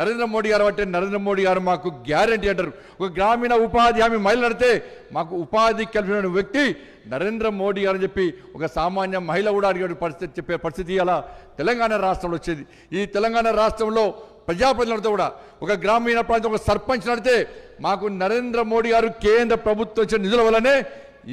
నరేంద్ర మోడీ గారు అంటే నరేంద్ర మోడీ గారు మాకు గ్యారెంటీ అంటారు. ఒక గ్రామీణ ఉపాధి హామీ మహిళలు అడిగితే మాకు ఉపాధి కల్పించిన వ్యక్తి నరేంద్ర మోడీ గారు అని చెప్పి ఒక సామాన్య మహిళ కూడా అడిగే పరిస్థితి చెప్పే పరిస్థితి అలా తెలంగాణ రాష్ట్రంలో వచ్చేది. ఈ తెలంగాణ రాష్ట్రంలో ప్రజాప్రతినిధులతో కూడా ఒక గ్రామీణ ప్రాంతం ఒక సర్పంచ్ నడితే మాకు నరేంద్ర మోడీ గారు కేంద్ర ప్రభుత్వం ఇచ్చిన నిధుల వల్లనే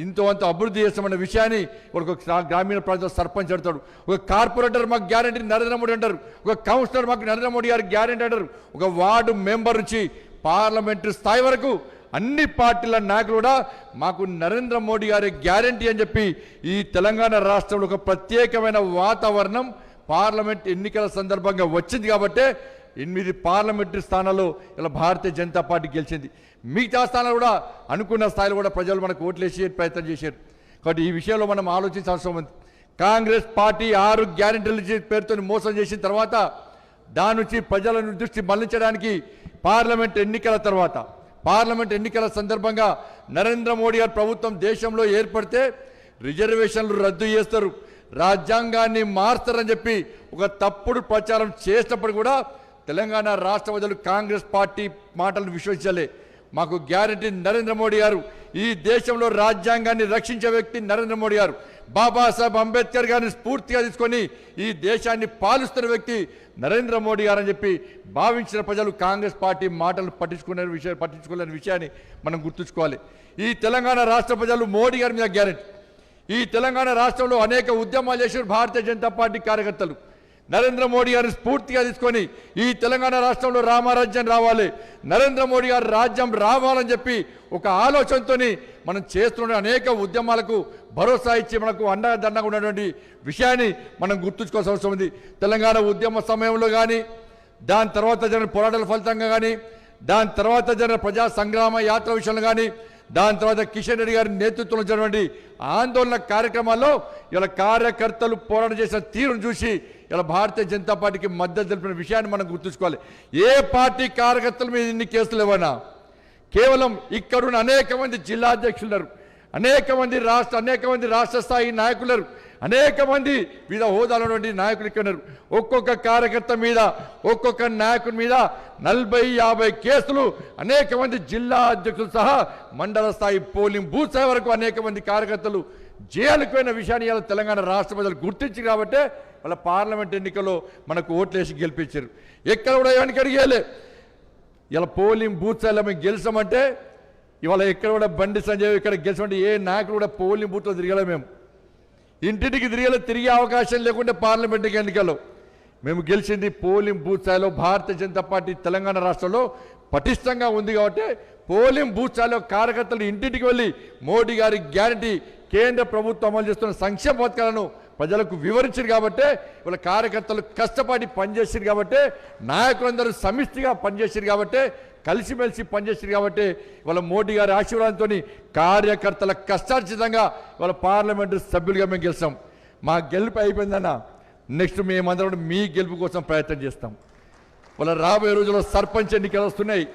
ఇంతో అంత అభివృద్ధి చేస్తామన్న విషయాన్ని ఒక గ్రామీణ ప్రాంతం సర్పంచ్ అంటాడు. ఒక కార్పొరేటర్ మాకు గ్యారెంటీ నరేంద్ర మోడీ అంటారు. ఒక కౌన్సిలర్ మాకు నరేంద్ర మోడీ గారు గ్యారెంటీ అంటారు. ఒక వార్డు మెంబర్ నుంచి పార్లమెంటు స్థాయి వరకు అన్ని పార్టీల నాయకులు కూడా మాకు నరేంద్ర మోడీ గారి గ్యారెంటీ అని చెప్పి ఈ తెలంగాణ రాష్ట్రంలో ఒక ప్రత్యేకమైన వాతావరణం పార్లమెంట్ ఎన్నికల సందర్భంగా వచ్చింది. కాబట్టి 8 పార్లమెంటరీ స్థానాల్లో ఇలా భారతీయ జనతా పార్టీ గెలిచింది. మిగతా స్థానాలు కూడా అనుకున్న స్థాయిలో కూడా ప్రజలు మనకు ఓట్లేసే ప్రయత్నం చేశారు. కాబట్టి ఈ విషయంలో మనం ఆలోచించాల్సిన అవసరం ఉంది. కాంగ్రెస్ పార్టీ 6 గ్యారెంటీల పేరుతో మోసం చేసిన తర్వాత దాని నుంచి ప్రజలను దృష్టి మళ్లించడానికి పార్లమెంట్ ఎన్నికల సందర్భంగా నరేంద్ర మోడీ గారి ప్రభుత్వం దేశంలో ఏర్పడితే రిజర్వేషన్లు రద్దు చేస్తారు, రాజ్యాంగాన్ని మారుస్తారని చెప్పి ఒక తప్పుడు ప్రచారం చేసినప్పుడు కూడా తెలంగాణ రాష్ట్ర ప్రజలు కాంగ్రెస్ పార్టీ మాటలను విశ్వసించలే. మాకు గ్యారెంటీ నరేంద్ర మోడీ గారు. ఈ దేశంలో రాజ్యాంగాన్ని రక్షించే వ్యక్తి నరేంద్ర మోడీ గారు. బాబాసాహెబ్ అంబేద్కర్ గారిని స్ఫూర్తిగా తీసుకొని ఈ దేశాన్ని పాలిస్తున్న వ్యక్తి నరేంద్ర మోడీ గారు అని చెప్పి భావించిన ప్రజలు కాంగ్రెస్ పార్టీ మాటలు పట్టించుకోలేని విషయాన్ని మనం గుర్తుంచుకోవాలి. ఈ తెలంగాణ రాష్ట్ర ప్రజలు మోడీ గారి మీద గ్యారెంటీ. ఈ తెలంగాణ రాష్ట్రంలో అనేక ఉద్యమాలు చేసిన భారతీయ జనతా పార్టీ కార్యకర్తలు నరేంద్ర మోడీ గారిని స్ఫూర్తిగా తీసుకొని ఈ తెలంగాణ రాష్ట్రంలో రామరాజ్యం రావాలి, నరేంద్ర మోడీ గారి రాజ్యం రావాలని చెప్పి ఒక ఆలోచనతో మనం చేస్తున్న అనేక ఉద్యమాలకు భరోసా ఇచ్చి మనకు అండదండగా ఉన్నటువంటి విషయాన్ని మనం గుర్తుంచుకోవాల్సిన అవసరం ఉంది. తెలంగాణ ఉద్యమ సమయంలో కానీ, దాని తర్వాత జరిగిన పోరాటాల ఫలితంగా కానీ, దాని తర్వాత జరిగిన ప్రజా సంగ్రామ యాత్ర విషయంలో కానీ, దాని తర్వాత కిషన్ రెడ్డి గారి నేతృత్వంలో జరిగినటువంటి ఆందోళన కార్యక్రమాల్లో ఇలా కార్యకర్తలు పోరాటం చేసిన తీరును చూసి ఇలా భారతీయ జనతా పార్టీకి మద్దతు తెలిపిన విషయాన్ని మనం గుర్తుంచుకోవాలి. ఏ పార్టీ కార్యకర్తల మీద ఇన్ని కేసులు ఇవ్వనా? కేవలం ఇక్కడున్న అనేక మంది జిల్లా అధ్యక్షులు, అనేక మంది రాష్ట్ర స్థాయి నాయకులు, అనేక మంది వివిధ హోదాలో నాయకులు ఇక్కడ ఉన్నారు. ఒక్కొక్క కార్యకర్త మీద, ఒక్కొక్క నాయకుడి మీద 40-50 కేసులు, అనేక మంది జిల్లా అధ్యక్షులు సహా మండల స్థాయి పోలింగ్ బూత్ స్థాయి వరకు అనేక మంది కార్యకర్తలు జైలుకు పోయిన విషయాన్ని ఇలా తెలంగాణ రాష్ట్ర ప్రజలు గుర్తించి కాబట్టి వాళ్ళ పార్లమెంట్ ఎన్నికల్లో మనకు ఓట్లేసి గెలిపించారు. ఎక్కడ కూడా ఎవరికి అడిగేలే. ఇలా పోలింగ్ బూత్ స్థాయిలో మేము గెలిచామంటే ఇవాళ ఎక్కడ కూడా బండి సంజయ్ ఇక్కడ గెలిచామంటే ఏ నాయకులు కూడా పోలింగ్ బూత్లో తిరగలే. మేము ఇంటింటికి తిరిగే అవకాశం లేకుంటే పార్లమెంట్ ఎన్నికల్లో మేము గెలిచింది పోలింగ్ బూత్ స్థాయిలో. భారతీయ జనతా పార్టీ తెలంగాణ రాష్ట్రంలో పటిష్టంగా ఉంది కాబట్టి పోలింగ్ బూత్ స్థాయిలో కార్యకర్తలు ఇంటింటికి వెళ్ళి మోడీ గారి గ్యారంటీ, కేంద్ర ప్రభుత్వం అమలు చేస్తున్న సంక్షేమ పథకాలను ప్రజలకు వివరించారు కాబట్టి, వాళ్ళ కార్యకర్తలు కష్టపడి పనిచేసారు కాబట్టి, నాయకులందరూ సమిష్టిగా పనిచేసారు కాబట్టి, కలిసిమెలిసి పనిచేసారు కాబట్టి వాళ్ళ మోడీ గారి ఆశీర్వాదంతో కార్యకర్తల కష్టార్జితంగా వాళ్ళ పార్లమెంటు సభ్యులుగా మేము గెలిచాం. మా గెలుపు అయిపోయిందన్న నెక్స్ట్ మేమందరం మీ గెలుపు కోసం ప్రయత్నం చేస్తాం. వాళ్ళ రాబోయే రోజుల్లో సర్పంచ్ ఎన్నికలు వస్తున్నాయి,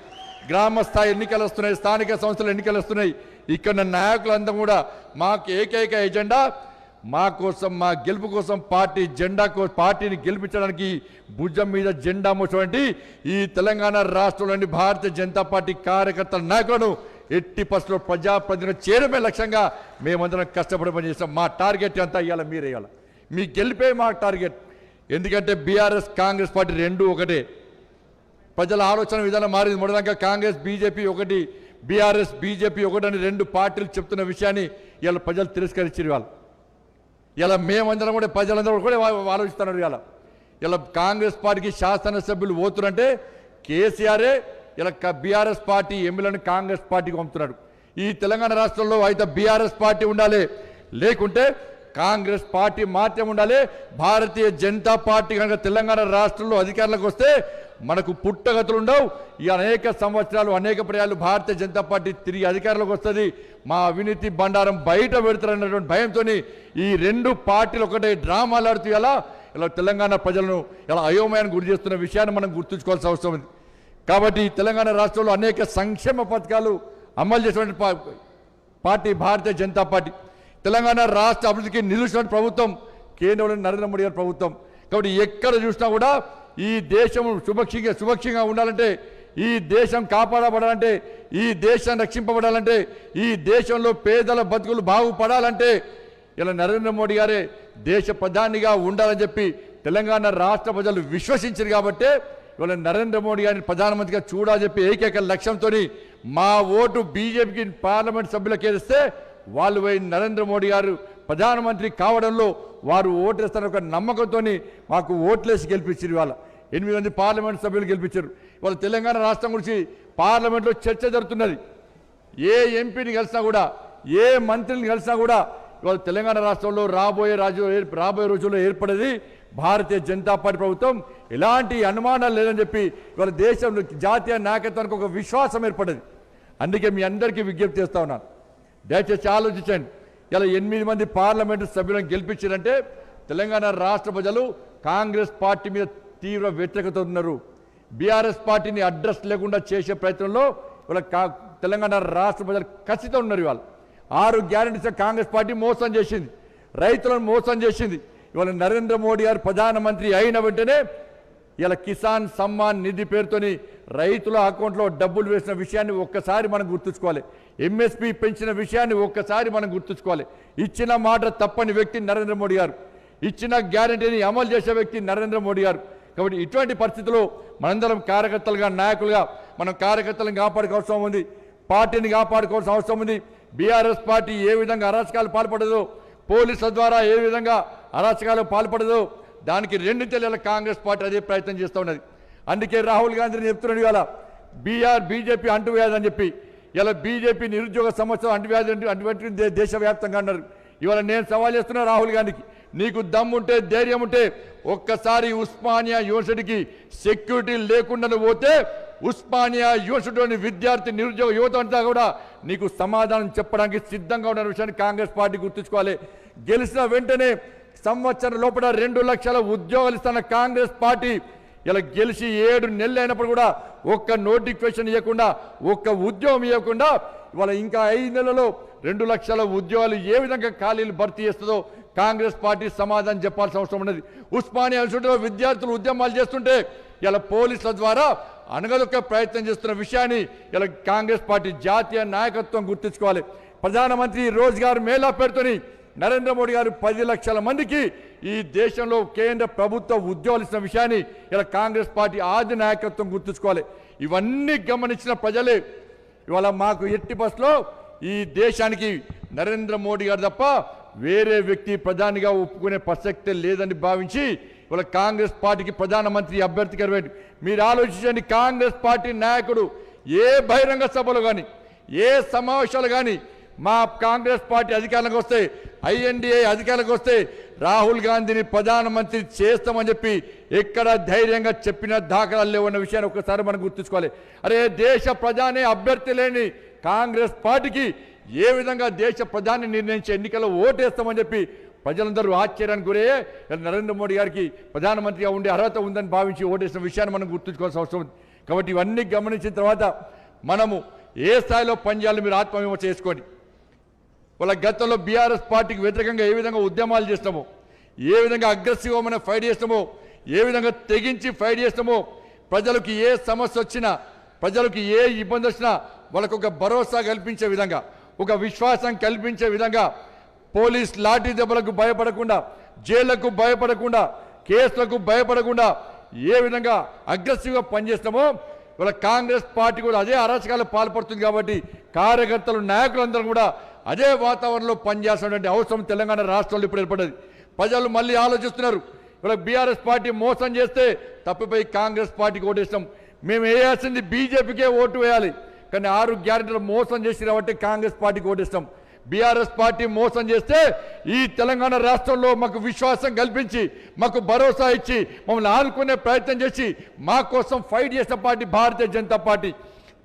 గ్రామ స్థాయి ఎన్నికలు వస్తున్నాయి, స్థానిక సంస్థల ఎన్నికలు వస్తున్నాయి. ఇక్కడ నాయకులందరూ కూడా మాకు ఏకైక ఎజెండా, మా కోసం, మా గెలుపు కోసం పార్టీని గెలిపించడానికి భుజం మీద జెండా మోసినటువంటి ఈ తెలంగాణ రాష్ట్రంలోని భారతీయ జనతా పార్టీ కార్యకర్తల నాయకులను ఎట్టి పరిస్థితుల్లో ప్రజాప్రతినిధులు చేయడమే లక్ష్యంగా మేమందరం కష్టపడి పనిచేస్తాం. మా టార్గెట్ అంతా ఇవ్వాలి, మీరే ఇవ్వాలి. మీ గెలిపే మా టార్గెట్. ఎందుకంటే బీఆర్ఎస్ కాంగ్రెస్ పార్టీ రెండు ఒకటే. ప్రజల ఆలోచన విధానం మారింది. మొదటిదాకా కాంగ్రెస్ బీజేపీ ఒకటి, బీఆర్ఎస్ బీజేపీ ఒకటని 2 పార్టీలు చెప్తున్న విషయాన్ని ఇలా ప్రజలు తిరస్కరించారు. ఇలా మేమందరం కూడా ప్రజలందరూ కూడా ఆలోచిస్తున్నారు. ఇలా కాంగ్రెస్ పార్టీకి శాసనసభ్యులు పోతున్నంటే కేసీఆరే ఇలా బీఆర్ఎస్ పార్టీ ఎమ్మెల్యేలను కాంగ్రెస్ పార్టీకి పంపుతున్నాడు. ఈ తెలంగాణ రాష్ట్రంలో అయితే బీఆర్ఎస్ పార్టీ ఉండాలి, లేకుంటే కాంగ్రెస్ పార్టీ మాత్రమే ఉండాలి. భారతీయ జనతా పార్టీ కనుక తెలంగాణ రాష్ట్రంలో అధికారంలోకి వస్తే మనకు పుట్టగతులు ఉండవు. ఈ అనేక సంవత్సరాలు, అనేక పర్యాలు భారతీయ జనతా పార్టీ తిరిగి అధికారంలోకి వస్తుంది. మా అవినీతి బండారం బయట పెడతారన్నటువంటి భయంతో ఈ 2 పార్టీలు ఒకటే డ్రామాలు ఆడుతూ ఇలా తెలంగాణ ప్రజలను ఇలా అయోమయానికి గురి చేస్తున్న విషయాన్ని మనం గుర్తుంచుకోవాల్సిన అవసరం ఉంది. కాబట్టి తెలంగాణ రాష్ట్రంలో అనేక సంక్షేమ పథకాలు అమలు చేసినటువంటి పార్టీ భారతీయ జనతా పార్టీ. తెలంగాణ రాష్ట్ర అభివృద్ధికి నిలుస్తున్న ప్రభుత్వం కేంద్రంలో నరేంద్ర మోడీ గారి ప్రభుత్వం. కాబట్టి ఎక్కడ చూసినా కూడా ఈ దేశం సుభక్షంగా ఉండాలంటే, ఈ దేశం కాపాడబడాలంటే, ఈ దేశం రక్షింపబడాలంటే, ఈ దేశంలో పేదల బతుకులు బాగుపడాలంటే ఇలా నరేంద్ర మోడీ గారే దేశ ప్రధానిగా ఉండాలని చెప్పి తెలంగాణ రాష్ట్ర ప్రజలు విశ్వసించారు. కాబట్టి ఇవాళ నరేంద్ర మోడీ గారిని ప్రధానమంత్రిగా చూడాలని చెప్పి ఏకైక లక్ష్యంతో మా ఓటు బీజేపీకి పార్లమెంట్ సభ్యులకు వేస్తే వాళ్ళు పోయి నరేంద్ర మోడీ గారు ప్రధానమంత్రి కావడంలో వారు ఓటేస్తారని ఒక నమ్మకంతో మాకు ఓట్లేసి గెలిపించారు. ఇవాళ 8 మంది పార్లమెంట్ సభ్యులు గెలిపించారు. ఇవాళ తెలంగాణ రాష్ట్రం గురించి పార్లమెంట్లో చర్చ జరుగుతున్నది. ఏ ఎంపీని కలిసినా కూడా, ఏ మంత్రిని కలిసినా కూడా ఇవాళ తెలంగాణ రాష్ట్రంలో రాబోయే రోజుల్లో ఏర్పడేది భారతీయ జనతా పార్టీ ప్రభుత్వం. ఎలాంటి అనుమానాలు లేదని చెప్పి ఇవాళ దేశంలో జాతీయ నాయకత్వానికి ఒక విశ్వాసం ఏర్పడేది. అందుకే మీ అందరికీ విజ్ఞప్తి చేస్తా ఉన్నాను, దయచేసి ఆలోచించండి. ఇలా 8 మంది పార్లమెంటు సభ్యులను గెలిపించారంటే తెలంగాణ రాష్ట్ర ప్రజలు కాంగ్రెస్ పార్టీ మీద తీవ్ర వ్యతిరేకత ఉన్నారు. బీఆర్ఎస్ పార్టీని అడ్రస్ లేకుండా చేసే ప్రయత్నంలో ఇవాళ తెలంగాణ రాష్ట్ర ప్రజలు ఖచ్చితంగా ఉన్నారు. ఇవాళ 6 గ్యారెంటీస్ కాంగ్రెస్ పార్టీ మోసం చేసింది, రైతులను మోసం చేసింది. ఇవాళ నరేంద్ర మోడీ గారు ప్రధానమంత్రి అయిన వెంటనే ఇలా కిసాన్ సమ్మాన్ నిధి పేరుతోని రైతుల అకౌంట్లో డబ్బులు వేసిన విషయాన్ని ఒక్కసారి మనం గుర్తుంచుకోవాలి. ఎంఎస్పీ పెంచిన విషయాన్ని ఒక్కసారి మనం గుర్తుంచుకోవాలి. ఇచ్చిన మాట తప్పని వ్యక్తి నరేంద్ర మోడీ గారు, ఇచ్చిన గ్యారెంటీని అమలు చేసే వ్యక్తి నరేంద్ర మోడీ గారు. కాబట్టి ఇటువంటి పరిస్థితుల్లో మనందరం కార్యకర్తలుగా, నాయకులుగా మనం కార్యకర్తలను కాపాడుకోవాల్సిన అవసరం ఉంది, పార్టీని కాపాడుకోవాల్సిన అవసరం ఉంది. బీఆర్ఎస్ పార్టీ ఏ విధంగా అరాచకాలు పాల్పడదో, పోలీసుల ద్వారా ఏ విధంగా అరాచకాలు పాల్పడదో దానికి 2 తెల్లల కాంగ్రెస్ పార్టీ అదే ప్రయత్నం చేస్తూ ఉన్నది. అందుకే రాహుల్ గాంధీని చెప్తున్నాడు ఇవాళ బీజేపీ అంటువ్యాధి అని చెప్పి. ఇలా బీజేపీ నిరుద్యోగ సమస్య అంటువ్యాధి దేశవ్యాప్తంగా అన్నారు. ఇవాళ నేను సవాల్ చేస్తున్నా రాహుల్ గాంధీకి, నీకు దమ్ముంటే, ధైర్యం ఉంటే ఒక్కసారి ఉస్మానియా యూనివర్సిటీకి సెక్యూరిటీ లేకుండా పోతే ఉస్మానియా యూనివర్సిటీలోని విద్యార్థి నిరుద్యోగ యువత అంతా కూడా నీకు సమాధానం చెప్పడానికి సిద్ధంగా ఉన్న విషయాన్ని కాంగ్రెస్ పార్టీ గుర్తుంచుకోవాలి. గెలిచిన వెంటనే సంవత్సరం లోపల 2 లక్షల ఉద్యోగాలు ఇస్తున్న కాంగ్రెస్ పార్టీ ఇలా గెలిచి 7 నెలలు అయినప్పుడు కూడా ఒక్క నోటిఫికేషన్ ఇవ్వకుండా, ఒక్క ఉద్యోగం ఇవ్వకుండా ఇవాళ ఇంకా 5 నెలల్లో 2 లక్షల ఉద్యోగాలు ఏ విధంగా ఖాళీలు భర్తీ చేస్తుందో కాంగ్రెస్ పార్టీ సమాధానం చెప్పాల్సిన అవసరం ఉన్నది. ఉస్మానియా యూనివర్సిటీలో విద్యార్థులు ఉద్యమాలు చేస్తుంటే ఇలా పోలీసుల ద్వారా అనగదొక్క ప్రయత్నం చేస్తున్న విషయాన్ని ఇలా కాంగ్రెస్ పార్టీ జాతీయ నాయకత్వం గుర్తుంచుకోవాలి. ప్రధానమంత్రి రోజ్గార్ మేళా పేరుతోని నరేంద్ర మోడీ గారు 10 లక్షల మందికి ఈ దేశంలో కేంద్ర ప్రభుత్వ ఉద్యోగాలు ఇచ్చిన విషయాన్ని ఇలా కాంగ్రెస్ పార్టీ ఆది నాయకత్వం గుర్తుంచుకోవాలి. ఇవన్నీ గమనించిన ప్రజలే ఇవాళ మాకు ఎట్టి బస్లో ఈ దేశానికి నరేంద్ర మోడీ గారు తప్ప వేరే వ్యక్తి ప్రధానిగా ఒప్పుకునే ప్రసక్తే లేదని భావించి ఇవాళ కాంగ్రెస్ పార్టీకి ప్రధానమంత్రి అభ్యర్థిగా మీరు ఆలోచించండి. కాంగ్రెస్ పార్టీ నాయకుడు ఏ బహిరంగ సభలు కానీ, ఏ సమావేశాలు కానీ మా కాంగ్రెస్ పార్టీ అధికారంలోకి వస్తే, ఐఎన్డీఏ అధికారంలోకి వస్తే రాహుల్ గాంధీని ప్రధానమంత్రి చేస్తామని చెప్పి ఎక్కడ ధైర్యంగా చెప్పిన దాఖలాలు లేవన్న విషయాన్ని ఒకసారి మనం గుర్తుంచుకోవాలి. అరే దేశ ప్రధాని అభ్యర్థి లేని కాంగ్రెస్ పార్టీకి ఏ విధంగా దేశ ప్రధాని నిర్ణయించే ఎన్నికల్లో ఓటేస్తామని చెప్పి ప్రజలందరూ ఆశ్చర్యానికి గురయ్యే నరేంద్ర మోడీ గారికి ప్రధానమంత్రిగా ఉండే అర్హత ఉందని భావించి ఓటేసిన విషయాన్ని మనం గుర్తుంచుకోవాల్సిన అవసరం ఉంది. కాబట్టి ఇవన్నీ గమనించిన తర్వాత మనము ఏ స్థాయిలో పనిచేయాలో మీరు ఆత్మవిమర్శ చేసుకోండి. వాళ్ళ గతంలో బీఆర్ఎస్ పార్టీకి వ్యతిరేకంగా ఏ విధంగా ఉద్యమాలు చేస్తామో, ఏ విధంగా అగ్రెసివ్గా మనం ఫైట్ చేస్తామో, ఏ విధంగా తెగించి ఫైట్ చేస్తామో, ప్రజలకు ఏ సమస్య వచ్చినా, ప్రజలకు ఏ ఇబ్బంది వచ్చినా వాళ్ళకు ఒక భరోసా కల్పించే విధంగా, ఒక విశ్వాసం కల్పించే విధంగా, పోలీస్ లాఠీ దెబ్బలకు భయపడకుండా, జైళ్లకు భయపడకుండా, కేసులకు భయపడకుండా ఏ విధంగా అగ్రెసివ్గా పనిచేస్తామో ఇవాళ కాంగ్రెస్ పార్టీ కూడా అదే అరాచకాలు పాల్పడుతుంది. కాబట్టి కార్యకర్తలు, నాయకులందరూ కూడా అదే వాతావరణంలో పనిచేస్తున్నటువంటి అవసరం తెలంగాణ రాష్ట్రంలో ఇప్పుడు ఏర్పడ్డది. ప్రజలు మళ్ళీ ఆలోచిస్తున్నారు. ఇవాళ బీఆర్ఎస్ పార్టీ మోసం చేస్తే తప్పిపోయి కాంగ్రెస్ పార్టీకి ఓటేస్తాం, మేము వేయాల్సింది బీజేపీకే ఓటు వేయాలి, కానీ 6 గ్యారెంటీలు మోసం చేసి కాబట్టి కాంగ్రెస్ పార్టీకి ఓటేస్తాం. బీఆర్ఎస్ పార్టీ మోసం చేస్తే ఈ తెలంగాణ రాష్ట్రంలో మాకు విశ్వాసం కల్పించి, మాకు భరోసా ఇచ్చి, మమ్మల్ని ఆదుకునే ప్రయత్నం చేసి మా కోసం ఫైట్ చేసిన పార్టీ భారతీయ జనతా పార్టీ.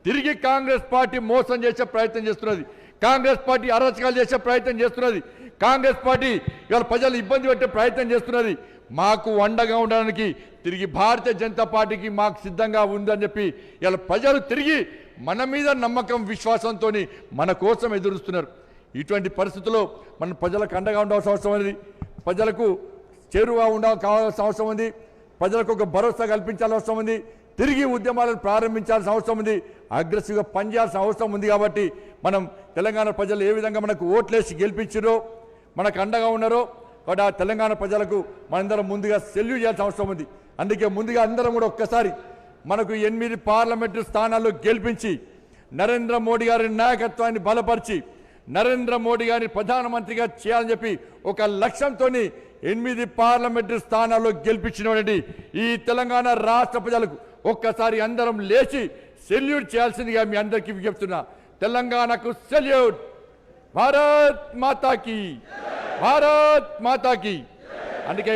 తిరిగి కాంగ్రెస్ పార్టీ మోసం చేసే ప్రయత్నం చేస్తున్నది, కాంగ్రెస్ పార్టీ అరాచకాలు చేసే ప్రయత్నం చేస్తున్నది, కాంగ్రెస్ పార్టీ ఇవాళ ప్రజలు ఇబ్బంది పెట్టే ప్రయత్నం చేస్తున్నది. మాకు అండగా ఉండడానికి తిరిగి భారతీయ జనతా పార్టీకి మాకు సిద్ధంగా ఉందని చెప్పి ఇలా ప్రజలు తిరిగి మన మీద నమ్మకం విశ్వాసంతో మన కోసం ఎదురుస్తున్నారు. ఇటువంటి పరిస్థితుల్లో మనం ప్రజలకు అండగా ఉండాల్సిన అవసరం ఉంది, ప్రజలకు చేరువా కావాల్సిన అవసరం ఉంది, ప్రజలకు ఒక భరోసా కల్పించాల్సిన అవసరం ఉంది, తిరిగి ఉద్యమాలను ప్రారంభించాల్సిన అవసరం ఉంది, అగ్రెసివ్గా పనిచేయాల్సిన అవసరం ఉంది. కాబట్టి మనం తెలంగాణ ప్రజలు ఏ విధంగా మనకు ఓట్లేసి గెలిపించారో, మనకు అండగా ఉన్నారో, కాబట్టి ఆ తెలంగాణ ప్రజలకు మనందరం ముందుగా సెల్యూట్ చేయాల్సిన అవసరం ఉంది. అందుకే ముందుగా అందరం కూడా ఒక్కసారి మనకు 8 పార్లమెంటు స్థానాల్లో గెలిపించి నరేంద్ర మోడీ గారి నాయకత్వాన్ని బలపరిచి నరేంద్ర మోడీ గారిని ప్రధానమంత్రిగా చేయాలని చెప్పి ఒక లక్ష్యంతో 8 పార్లమెంటు స్థానాల్లో గెలిపించినటువంటి ఈ తెలంగాణ రాష్ట్ర ప్రజలకు ఒక్కసారి అందరం లేచి సెల్యూట్ చేయాల్సిందిగా మీ అందరికీ విజ్ఞప్తున్నా. తెలంగాణకు సెల్యూట్. భారత్ మాతాకి, భారత్ మాతాకి. అందుకే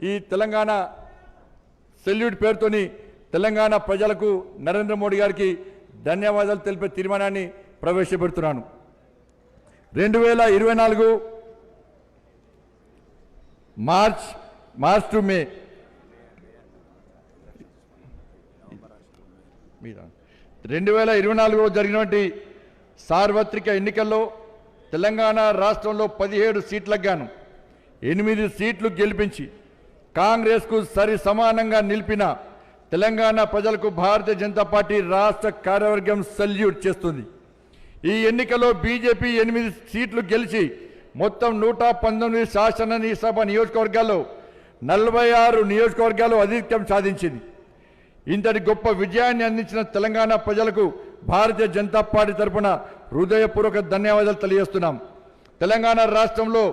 ఈ తెలంగాణ సెల్యూట్ పేరుతోని తెలంగాణ ప్రజలకు నరేంద్ర మోడీ గారికి ధన్యవాదాలు తెలిపే తీర్మానాన్ని ప్రవేశపెడుతున్నాను. 2024 మార్చ్ టు మే 2024లో జరిగినటువంటి సార్వత్రిక ఎన్నికల్లో తెలంగాణ రాష్ట్రంలో 17 సీట్లకు గాను 8 సీట్లు గెలిపించి కాంగ్రెస్కు సరి సమానంగా నిలిపిన తెలంగాణ ప్రజలకు భారతీయ జనతా పార్టీ రాష్ట్ర కార్యవర్గం సల్యూట్ చేస్తుంది. ఈ ఎన్నికల్లో బీజేపీ 8 సీట్లు గెలిచి మొత్తం 119 శాసనసభ నియోజకవర్గాల్లో 46 నియోజకవర్గాలు ఆధిక్యం సాధించింది. ఇంతటి గొప్ప విజయాన్ని అందించిన తెలంగాణ ప్రజలకు భారతీయ జనతా పార్టీ తరఫున హృదయపూర్వక ధన్యవాదాలు తెలియజేస్తున్నాం. తెలంగాణ రాష్ట్రంలో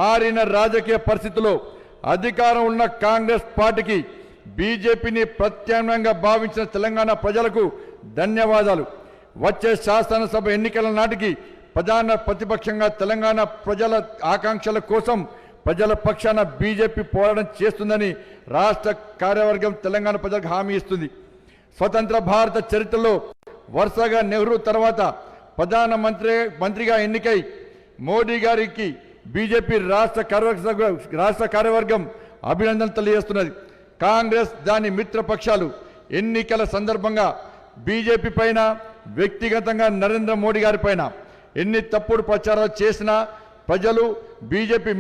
మారిన రాజకీయ పరిస్థితుల్లో అధికారం ఉన్న కాంగ్రెస్ పార్టీకి బీజేపీని ప్రత్యామ్నాయంగా భావించిన తెలంగాణ ప్రజలకు ధన్యవాదాలు. వచ్చే శాసనసభ ఎన్నికల నాటికి ప్రధాన ప్రతిపక్షంగా తెలంగాణ ప్రజల ఆకాంక్షల కోసం ప్రజల పక్షాన బీజేపీ పోరాటం చేస్తుందని రాష్ట్ర కార్యవర్గం తెలంగాణ ప్రజలకు హామీ ఇస్తుంది. స్వతంత్ర భారత చరిత్రలో వరుసగా నెహ్రూ తర్వాత మంత్రిగా ఎన్నికై మోడీ గారికి బీజేపీ రాష్ట్ర కార్యవర్గం అభినందనలు తెలియజేస్తున్నది. కాంగ్రెస్ దాని మిత్రపక్షాలు ఎన్నికల సందర్భంగా బీజేపీ పైన, వ్యక్తిగతంగా నరేంద్ర మోడీ గారి పైన ఎన్ని తప్పుడు ప్రచారాలు చేసినా ప్రజలు బీజేపీ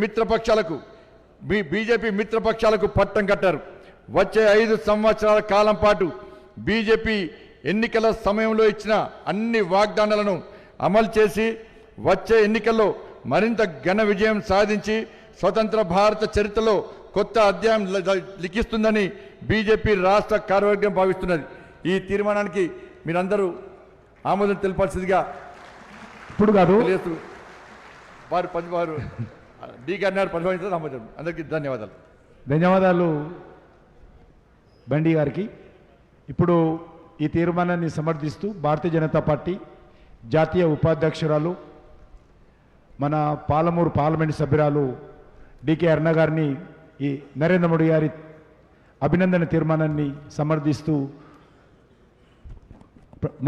మిత్రపక్షాలకు పట్టం కట్టారు. వచ్చే 5 సంవత్సరాల కాలం పాటు బీజేపీ ఎన్నికల సమయంలో ఇచ్చిన అన్ని వాగ్దానాలను అమలు చేసి వచ్చే ఎన్నికల్లో మరింత ఘన విజయం సాధించి స్వతంత్ర భారత చరిత్రలో కొత్త అధ్యాయం లిఖిస్తుందని బీజేపీ రాష్ట్ర కార్యవర్గం భావిస్తున్నది. ఈ తీర్మానానికి మీరందరూ ఆమోదం తెలపాల్సిందిగా ఇప్పుడు కాదు వారు డి గారు పరిపాలించారు. ఆమోదం. అందరికీ ధన్యవాదాలు. ధన్యవాదాలు బండి గారికి. ఇప్పుడు ఈ తీర్మానాన్ని సమర్థిస్తూ భారతీయ జనతా పార్టీ జాతీయ ఉపాధ్యక్షురాలు మన పాలమూరు పార్లమెంట్ సభ్యురాలు డికే అరుణ గారిని ఈ నరేంద్ర మోడీ గారి అభినందన తీర్మానాన్ని సమర్థిస్తూ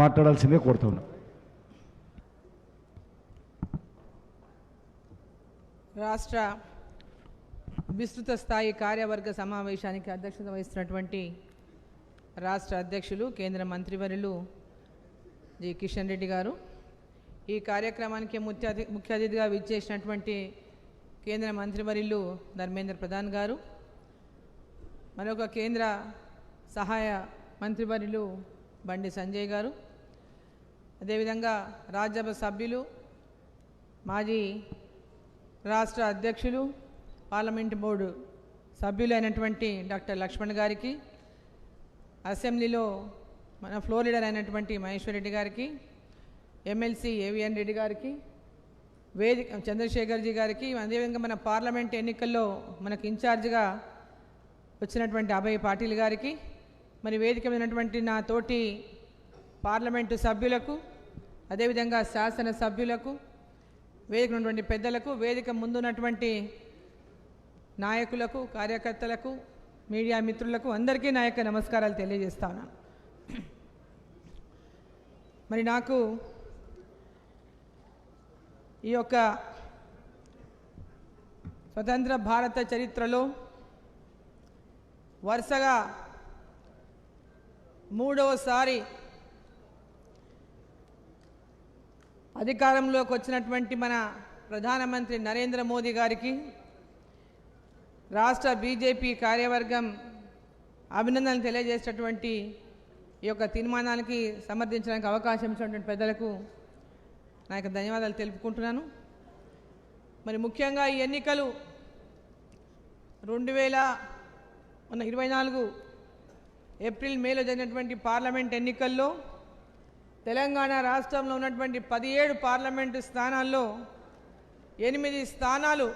మాట్లాడాల్సిందే కోరుతున్నాను. రాష్ట్ర విస్తృత స్థాయి కార్యవర్గ సమావేశానికి అధ్యక్షత వహిస్తున్నటువంటి రాష్ట్ర అధ్యక్షులు కేంద్ర మంత్రివర్యులు జి కిషన్ రెడ్డి గారు, ఈ కార్యక్రమానికి ముఖ్య అతిథిగా విచ్చేసినటువంటి కేంద్ర మంత్రివర్యులు ధర్మేంద్ర ప్రధాన్ గారు, మరొక కేంద్ర సహాయ మంత్రివర్యులు బండి సంజయ్ గారు, అదేవిధంగా రాజ్యసభ సభ్యులు, మాజీ రాష్ట్ర అధ్యక్షులు, పార్లమెంట్ బోర్డు సభ్యులైనటువంటి డాక్టర్ లక్ష్మణ్ గారికి, అసెంబ్లీలో మన ఫ్లోర్ లీడర్ అయినటువంటి మహేశ్వర్ రెడ్డి గారికి, ఎమ్మెల్సీ ఏవిఎన్ రెడ్డి గారికి, వేదిక చంద్రశేఖర్జీ గారికి, అదేవిధంగా మన పార్లమెంట్ ఎన్నికల్లో మనకు ఇన్ఛార్జిగా వచ్చినటువంటి అభయ్ పాటిల్ గారికి, మరి వేదిక ఉన్నటువంటి నా తోటి పార్లమెంటు సభ్యులకు, అదేవిధంగా శాసన సభ్యులకు, వేదిక ఉన్నటువంటి పెద్దలకు, వేదిక ముందున్నటువంటి నాయకులకు, కార్యకర్తలకు, మీడియా మిత్రులకు అందరికీ నా యొక్క నమస్కారాలు తెలియజేస్తాను. మరి నాకు ఈ యొక్క స్వతంత్ర భారత చరిత్రలో వరుసగా మూడవసారి అధికారంలోకి వచ్చినటువంటి మన ప్రధానమంత్రి నరేంద్ర మోదీ గారికి రాష్ట్ర బీజేపీ కార్యవర్గం అభినందనలు తెలియజేసేటటువంటి ఈ యొక్క తీర్మానానికి సమర్థించడానికి అవకాశం ఇచ్చినటువంటి పెద్దలకు నా యొక్క ధన్యవాదాలు తెలుపుకుంటున్నాను. మరి ముఖ్యంగా ఈ ఎన్నికలు 2024 ఏప్రిల్ మేలో జరిగినటువంటి పార్లమెంట్ ఎన్నికల్లో తెలంగాణ రాష్ట్రంలో ఉన్నటువంటి 17 పార్లమెంటు స్థానాల్లో 8 స్థానాలు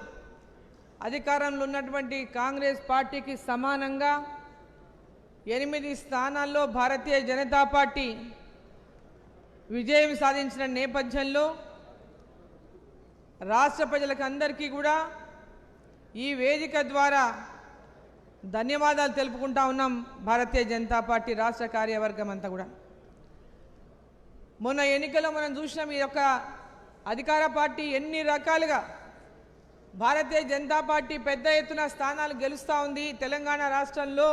అధికారంలో ఉన్నటువంటి కాంగ్రెస్ పార్టీకి సమానంగా 8 స్థానాల్లో భారతీయ జనతా పార్టీ విజయం సాధించిన నేపథ్యంలో రాష్ట్ర ప్రజలకు అందరికీ కూడా ఈ వేదిక ద్వారా ధన్యవాదాలు తెలుపుకుంటా ఉన్నాం. భారతీయ జనతా పార్టీ రాష్ట్ర కార్యవర్గం అంతా కూడా మొన్న ఎన్నికల్లో మనం చూసినాం. ఈ యొక్క అధికార పార్టీ ఎన్ని రకాలుగా భారతీయ జనతా పార్టీ పెద్ద ఎత్తున స్థానాలు గెలుస్తూ ఉంది. తెలంగాణ రాష్ట్రంలో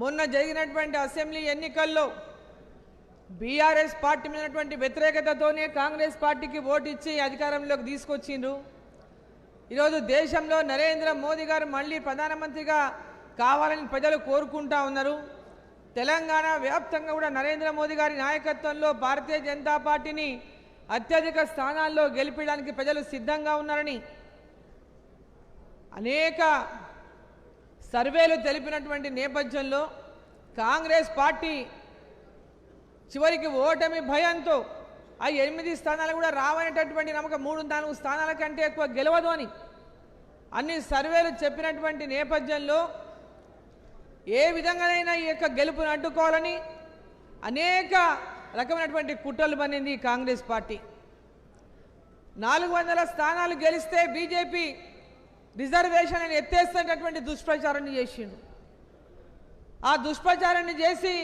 మొన్న జరిగినటువంటి అసెంబ్లీ ఎన్నికల్లో బీఆర్ఎస్ పార్టీ మీద ఉన్నటువంటి వ్యతిరేకతతోనే కాంగ్రెస్ పార్టీకి ఓటు ఇచ్చి అధికారంలోకి తీసుకొచ్చిండ్రు. ఈరోజు దేశంలో నరేంద్ర మోదీ గారు మళ్ళీ ప్రధానమంత్రిగా కావాలని ప్రజలు కోరుకుంటా ఉన్నారు. తెలంగాణ వ్యాప్తంగా కూడా నరేంద్ర మోదీ గారి నాయకత్వంలో భారతీయ జనతా పార్టీని అత్యధిక స్థానాల్లో గెలిపించడానికి ప్రజలు సిద్ధంగా ఉన్నారని అనేక సర్వేలు తెలిపినటువంటి నేపథ్యంలో కాంగ్రెస్ పార్టీ చివరికి ఓటమి భయంతో ఆ 8 స్థానాలు కూడా రావనేటటువంటి నమ్మకం 3-4 స్థానాల కంటే ఎక్కువ గెలవదు అని అన్ని సర్వేలు చెప్పినటువంటి నేపథ్యంలో ఏ విధంగానైనా ఈ యొక్క గెలుపును అడ్డుకోవాలని అనేక రకమైనటువంటి కుట్రలు పన్నింది కాంగ్రెస్ పార్టీ. 400 స్థానాలు గెలిస్తే బీజేపీ రిజర్వేషన్ అని ఎత్తేస్తున్నటువంటి దుష్ప్రచారాన్ని చేసిండు. ఆ దుష్ప్రచారాన్ని చేసి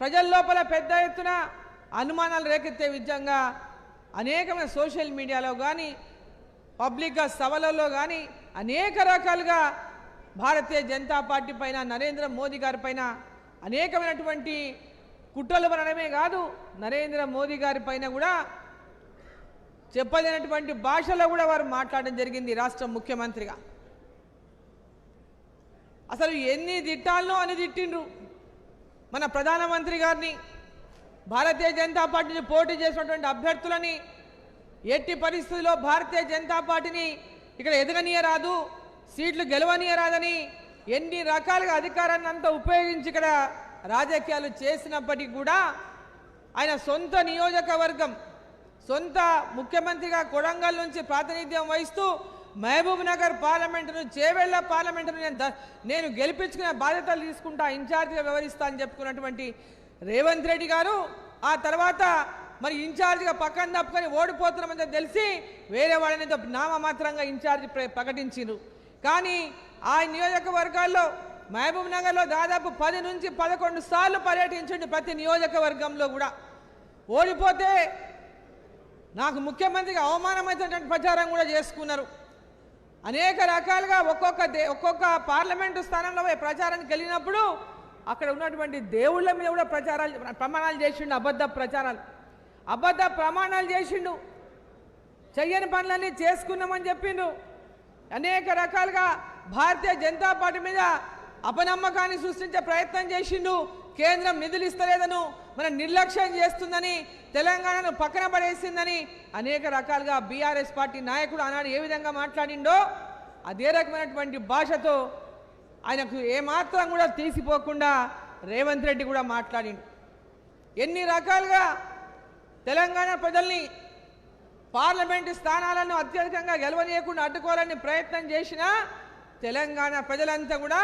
ప్రజల లోపల పెద్ద ఎత్తున అనుమానాలు రేకెత్తే విధంగా అనేకమైన సోషల్ మీడియాలో కానీ పబ్లిక్గా సభలలో కానీ అనేక రకాలుగా భారతీయ జనతా పార్టీ పైన నరేంద్ర మోదీ గారి పైన అనేకమైనటువంటి కుట్రలు పడడమే కాదు, నరేంద్ర మోదీ గారి పైన కూడా చెప్పలేనటువంటి భాషలో కూడా వారు మాట్లాడడం జరిగింది. రాష్ట్ర ముఖ్యమంత్రిగా అసలు ఎన్ని తిట్టాలనో అని తిట్టిండ్రు. మన ప్రధానమంత్రి గారిని, భారతీయ జనతా పార్టీని పోటీ చేసినటువంటి అభ్యర్థులని ఎట్టి పరిస్థితుల్లో భారతీయ జనతా పార్టీని ఇక్కడ ఎదగనీయరాదు, సీట్లు గెలవనీయరాదని ఎన్ని రకాలుగా అధికారాన్ని అంతా ఉపయోగించి ఇక్కడ రాజకీయాలు చేసినప్పటికీ కూడా ఆయన సొంత నియోజకవర్గం, సొంత ముఖ్యమంత్రిగా కొడంగల్ నుంచి ప్రాతినిధ్యం వహిస్తూ మహబూబ్ నగర్ పార్లమెంటును, చేవెళ్ల పార్లమెంటును నేను గెలిపించుకునే బాధ్యతలు తీసుకుంటా, ఇన్ఛార్జిగా వ్యవహరిస్తా అని చెప్పుకున్నటువంటి రేవంత్ రెడ్డి గారు ఆ తర్వాత మరి ఇన్ఛార్జిగా పక్కన తప్పుకొని ఓడిపోతున్నామని తెలిసి వేరే వాళ్ళని నామమాత్రంగా ఇన్ఛార్జి ప్రకటించారు. కానీ ఆ నియోజకవర్గాల్లో మహబూబ్ నగర్లో దాదాపు 10 నుంచి 11 సార్లు పర్యటించండి. ప్రతి నియోజకవర్గంలో కూడా ఓడిపోతే నాకు ముఖ్యమంత్రిగా అవమానమైనటువంటి ప్రచారం కూడా చేసుకున్నారు. అనేక రకాలుగా ఒక్కొక్క పార్లమెంటు స్థానంలో ప్రచారానికి వెళ్ళినప్పుడు అక్కడ ఉన్నటువంటి దేవుళ్ళ మీద కూడా ప్రమాణాలు చేసిండు. అబద్ధ ప్రమాణాలు చేసిండు. చెయ్యని పనులన్నీ చేసుకున్నామని చెప్పిండు. అనేక రకాలుగా భారతీయ జనతా పార్టీ మీద అపనమ్మకాన్ని సృష్టించే ప్రయత్నం చేసిండు. కేంద్రం నిధులు ఇస్తలేదను, మన నిర్లక్ష్యం చేస్తుందని, తెలంగాణను పక్కన పడేసిందని అనేక రకాలుగా బీఆర్ఎస్ పార్టీ నాయకుడు ఆనాడు ఏ విధంగా మాట్లాడిండో అదే రకమైనటువంటి భాషతో ఆయనకు ఏమాత్రం కూడా తీసిపోకుండా రేవంత్ రెడ్డి కూడా మాట్లాడిండు. ఎన్ని రకాలుగా తెలంగాణ ప్రజల్ని పార్లమెంటు స్థానాలను అత్యధికంగా గెలవనీయకుండా అడ్డుకోవాలని ప్రయత్నం చేసినా తెలంగాణ ప్రజలంతా కూడా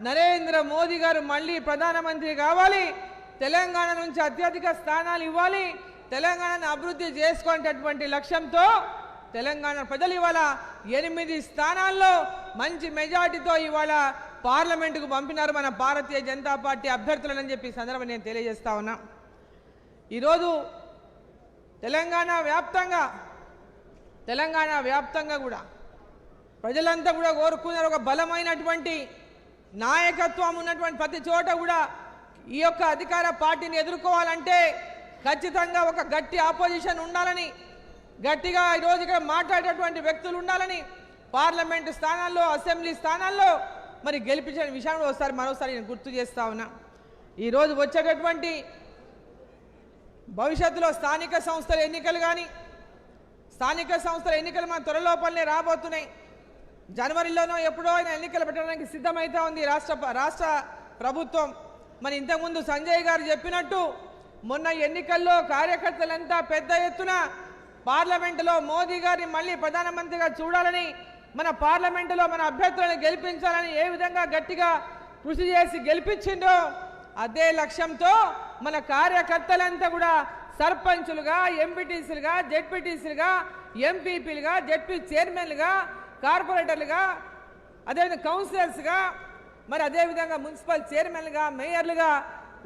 నరేంద్ర మోదీ గారు మళ్ళీ ప్రధానమంత్రి కావాలి, తెలంగాణ నుంచి అత్యధిక స్థానాలు ఇవ్వాలి, తెలంగాణను అభివృద్ధి చేసుకునేటటువంటి లక్ష్యంతో తెలంగాణ ప్రజలు ఇవాళ 8 స్థానాల్లో మంచి మెజార్టీతో ఇవాళ పార్లమెంటుకు పంపినారు మన భారతీయ జనతా పార్టీ అభ్యర్థులని చెప్పి సందర్భంగా నేను తెలియజేస్తా ఉన్నా. ఈరోజు తెలంగాణ వ్యాప్తంగా కూడా ప్రజలంతా కూడా కోరుకున్నారు ఒక బలమైనటువంటి నాయకత్వం ఉన్నటువంటి ప్రతి చోట కూడా ఈ యొక్క అధికార పార్టీని ఎదుర్కోవాలంటే ఖచ్చితంగా ఒక గట్టి ఆపోజిషన్ ఉండాలని, గట్టిగా ఈరోజు ఇక్కడ మాట్లాడేటువంటి వ్యక్తులు ఉండాలని, పార్లమెంటు స్థానాల్లో అసెంబ్లీ స్థానాల్లో మరి గెలిపించిన విషయాన్ని మరోసారి నేను గుర్తు చేస్తా ఉన్నా. ఈరోజు వచ్చేటటువంటి భవిష్యత్తులో స్థానిక సంస్థల ఎన్నికలు కానీ, స్థానిక సంస్థల ఎన్నికలు మన త్వరలోపలనే రాబోతున్నాయి. జనవరిలోనో ఎప్పుడో అయినా ఎన్నికలు పెట్టడానికి సిద్ధమైతే ఉంది రాష్ట్ర ప్రభుత్వం. మరి ఇంతకుముందు సంజయ్ గారు చెప్పినట్టు మొన్న ఎన్నికల్లో కార్యకర్తలంతా పెద్ద ఎత్తున పార్లమెంటులో మోదీ గారిని మళ్ళీ ప్రధానమంత్రిగా చూడాలని, మన పార్లమెంటులో మన అభ్యర్థులను గెలిపించాలని ఏ విధంగా గట్టిగా కృషి చేసి గెలిపించిందో అదే లక్ష్యంతో మన కార్యకర్తలంతా కూడా సర్పంచులుగా, ఎంపీటీసీలుగా, జెడ్పీటీసీలుగా, ఎంపీపీలుగా, జెడ్పీ చైర్మన్లుగా, కార్పొరేటర్లుగా, అదేవిధంగా కౌన్సిలర్స్గా, మరి అదేవిధంగా మున్సిపల్ చైర్మన్లుగా, మేయర్లుగా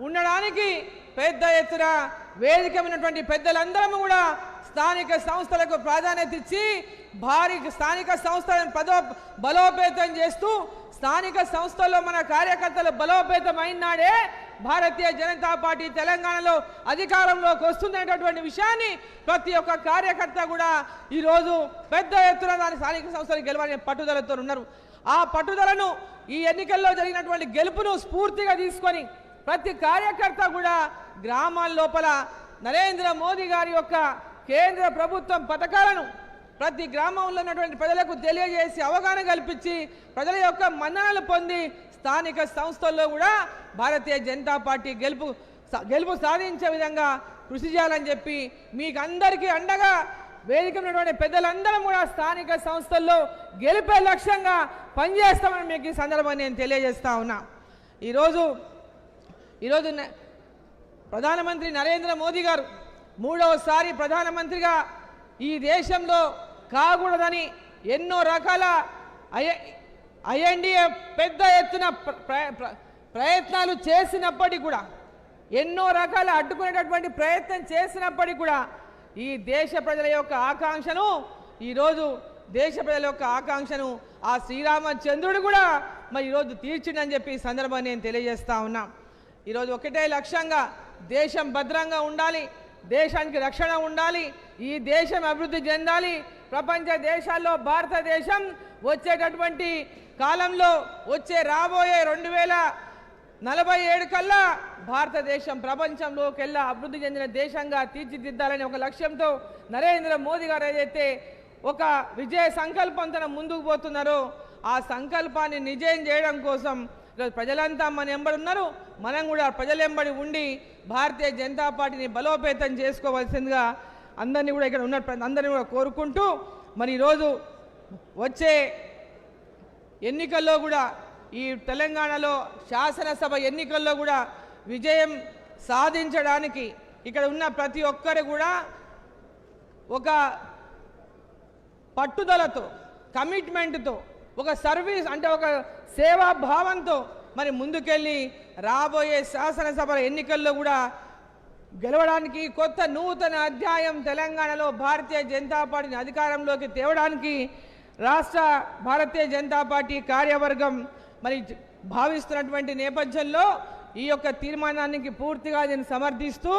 ఉండడానికి పెద్ద ఎత్తున వేదిక ఉన్నటువంటి పెద్దలందరూ కూడా స్థానిక సంస్థలకు ప్రాధాన్యత ఇచ్చి భారీ స్థానిక సంస్థలను బలోపేతం చేస్తూ స్థానిక సంస్థల్లో మన కార్యకర్తలు బలోపేతం అయినాడే భారతీయ జనతా పార్టీ తెలంగాణలో అధికారంలోకి వస్తుందనేటటువంటి విషయాన్ని ప్రతి ఒక్క కార్యకర్త కూడా ఈరోజు పెద్ద ఎత్తున దాని స్థానిక సంస్థలు గెలవాలనే పట్టుదలతో ఉన్నారు. ఆ పట్టుదలను ఈ ఎన్నికల్లో జరిగినటువంటి గెలుపును స్ఫూర్తిగా తీసుకొని ప్రతి కార్యకర్త కూడా గ్రామాల లోపల నరేంద్ర మోదీ గారి యొక్క కేంద్ర ప్రభుత్వం పథకాలను ప్రతి గ్రామంలో ఉన్నటువంటి ప్రజలకు తెలియజేసి అవగాహన కల్పించి ప్రజల యొక్క మన్ననలు పొంది స్థానిక సంస్థల్లో కూడా భారతీయ జనతా పార్టీ గెలుపు సాధించే విధంగా కృషి చేయాలని చెప్పి మీకు అందరికీ అండగా వేదిక ఉన్నటువంటి పెద్దలందరం కూడా స్థానిక సంస్థల్లో గెలిపే లక్ష్యంగా పనిచేస్తామని మీకు ఈ సందర్భాన్ని నేను తెలియజేస్తా ఉన్నా. ఈరోజు ప్రధానమంత్రి నరేంద్ర మోదీ గారు మూడవసారి ప్రధానమంత్రిగా ఈ దేశంలో కాకూడదని ఎన్నో రకాల ఐఎన్డీఏ పెద్ద ఎత్తున ప్రయత్నాలు చేసినప్పటికీ కూడా, ఎన్నో రకాల అడ్డుకునేటటువంటి ప్రయత్నం చేసినప్పటికీ కూడా ఈ దేశ ప్రజల యొక్క ఆకాంక్షను ఈరోజు దేశ ప్రజల యొక్క ఆకాంక్షను ఆ శ్రీరామచంద్రుడు కూడా మరి ఈరోజు తీర్చిండని చెప్పి ఈ సందర్భాన్ని నేను తెలియజేస్తా ఉన్నా. ఈరోజు ఒకటే లక్ష్యంగా దేశం భద్రంగా ఉండాలి, దేశానికి రక్షణ ఉండాలి, ఈ దేశం అభివృద్ధి చెందాలి. ప్రపంచ దేశాల్లో భారతదేశం వచ్చేటటువంటి కాలంలో రాబోయే 2047 కల్లా భారతదేశం ప్రపంచంలోకెల్లా అభివృద్ధి చెందిన దేశంగా తీర్చిదిద్దాలనే ఒక లక్ష్యంతో నరేంద్ర మోదీ గారు ఏదైతే ఒక విజయ సంకల్పంతో ముందుకు పోతున్నారో ఆ సంకల్పాన్ని నిజం చేయడం కోసం ప్రజలంతా మన ఎంబడి ఉన్నారు. మనం కూడా ప్రజల ఎంబడి ఉండి భారతీయ జనతా పార్టీని బలోపేతం చేసుకోవాల్సిందిగా అందరినీ కూడా ఇక్కడ ఉన్న అందరినీ కూడా కోరుకుంటూ మరి ఈరోజు వచ్చే ఎన్నికల్లో కూడా ఈ తెలంగాణలో శాసనసభ ఎన్నికల్లో కూడా విజయం సాధించడానికి ఇక్కడ ఉన్న ప్రతి ఒక్కరు కూడా ఒక పట్టుదలతో, కమిట్మెంట్తో, ఒక సర్వీస్ అంటే ఒక సేవా భావంతో మరి ముందుకెళ్ళి రాబోయే శాసనసభ ఎన్నికల్లో కూడా గెలవడానికి కొత్త నూతన అధ్యాయం తెలంగాణలో భారతీయ జనతా పార్టీని అధికారంలోకి తేవడానికి రాష్ట్ర భారతీయ జనతా పార్టీ కార్యవర్గం మరి భావిస్తున్నటువంటి నేపథ్యంలో ఈ యొక్క తీర్మానానికి పూర్తిగా నేను సమర్థిస్తూ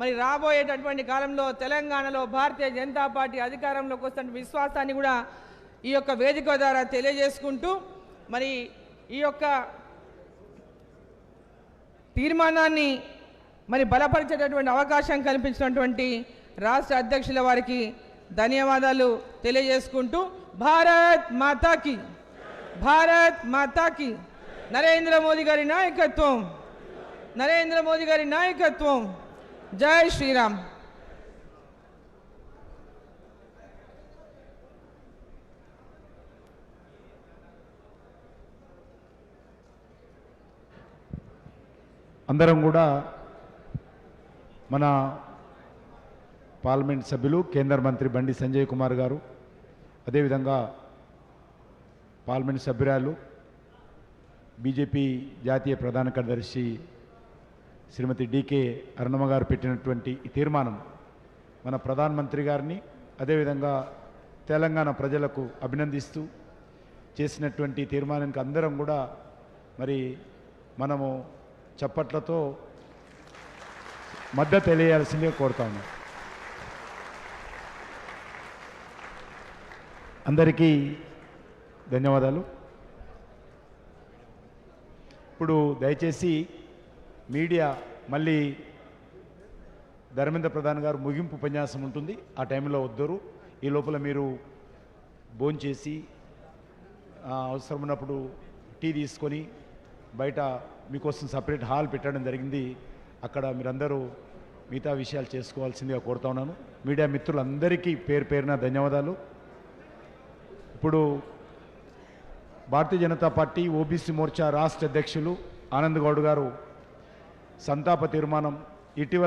మరి రాబోయేటటువంటి కాలంలో తెలంగాణలో భారతీయ జనతా పార్టీ అధికారంలోకి వస్తున్న విశ్వాసాన్ని కూడా ఈ యొక్క వేదిక ద్వారా తెలియజేసుకుంటూ మరి ఈ యొక్క తీర్మానాన్ని మరి బలపరిచేటటువంటి అవకాశం కల్పించినటువంటి రాష్ట్ర అధ్యక్షుల వారికి ధన్యవాదాలు తెలియజేసుకుంటూ భారత్ మాతాకి, భారత్ మాతాకి, నరేంద్ర మోదీ గారి నాయకత్వం, నరేంద్ర మోదీ గారి నాయకత్వం, జై శ్రీరామ్. అందరం కూడా మన పార్లమెంట్ సభ్యులు కేంద్ర మంత్రి బండి సంజయ్ కుమార్ గారు, అదేవిధంగా పార్లమెంట్ సభ్యురాలు బీజేపీ జాతీయ ప్రధాన కార్యదర్శి శ్రీమతి డికే అరుణమ్మ గారు పెట్టినటువంటి ఈ తీర్మానం మన ప్రధానమంత్రి గారిని, అదేవిధంగా తెలంగాణ ప్రజలకు అభినందిస్తూ చేసినటువంటి తీర్మానానికి అందరం కూడా మరి మనము చప్పట్లతో మద్దతు తెలియాల్సిందిగా కోరుతా ఉన్నాం. అందరికీ ధన్యవాదాలు. ఇప్పుడు దయచేసి మీడియా మళ్ళీ ధర్మేంద్ర ప్రధాన్ గారు ముగింపు ఉపన్యాసం ఉంటుంది, ఆ టైంలో వద్దరు. ఈ లోపల మీరు భోంచేసి అవసరం ఉన్నప్పుడు టీ తీసుకొని బయట మీకోసం సపరేట్ హాల్ పెట్టడం జరిగింది, అక్కడ మీరందరూ మిగతా విషయాలు చేసుకోవాల్సిందిగా కోరుతా ఉన్నాను. మీడియా మిత్రులందరికీ పేరు పేరున ధన్యవాదాలు. ఇప్పుడు భారతీయ జనతా పార్టీ ఓబీసీ మోర్చా రాష్ట్ర అధ్యక్షులు ఆనంద్ గౌడ్ గారు సంతాప తీర్మానం ఇటీవల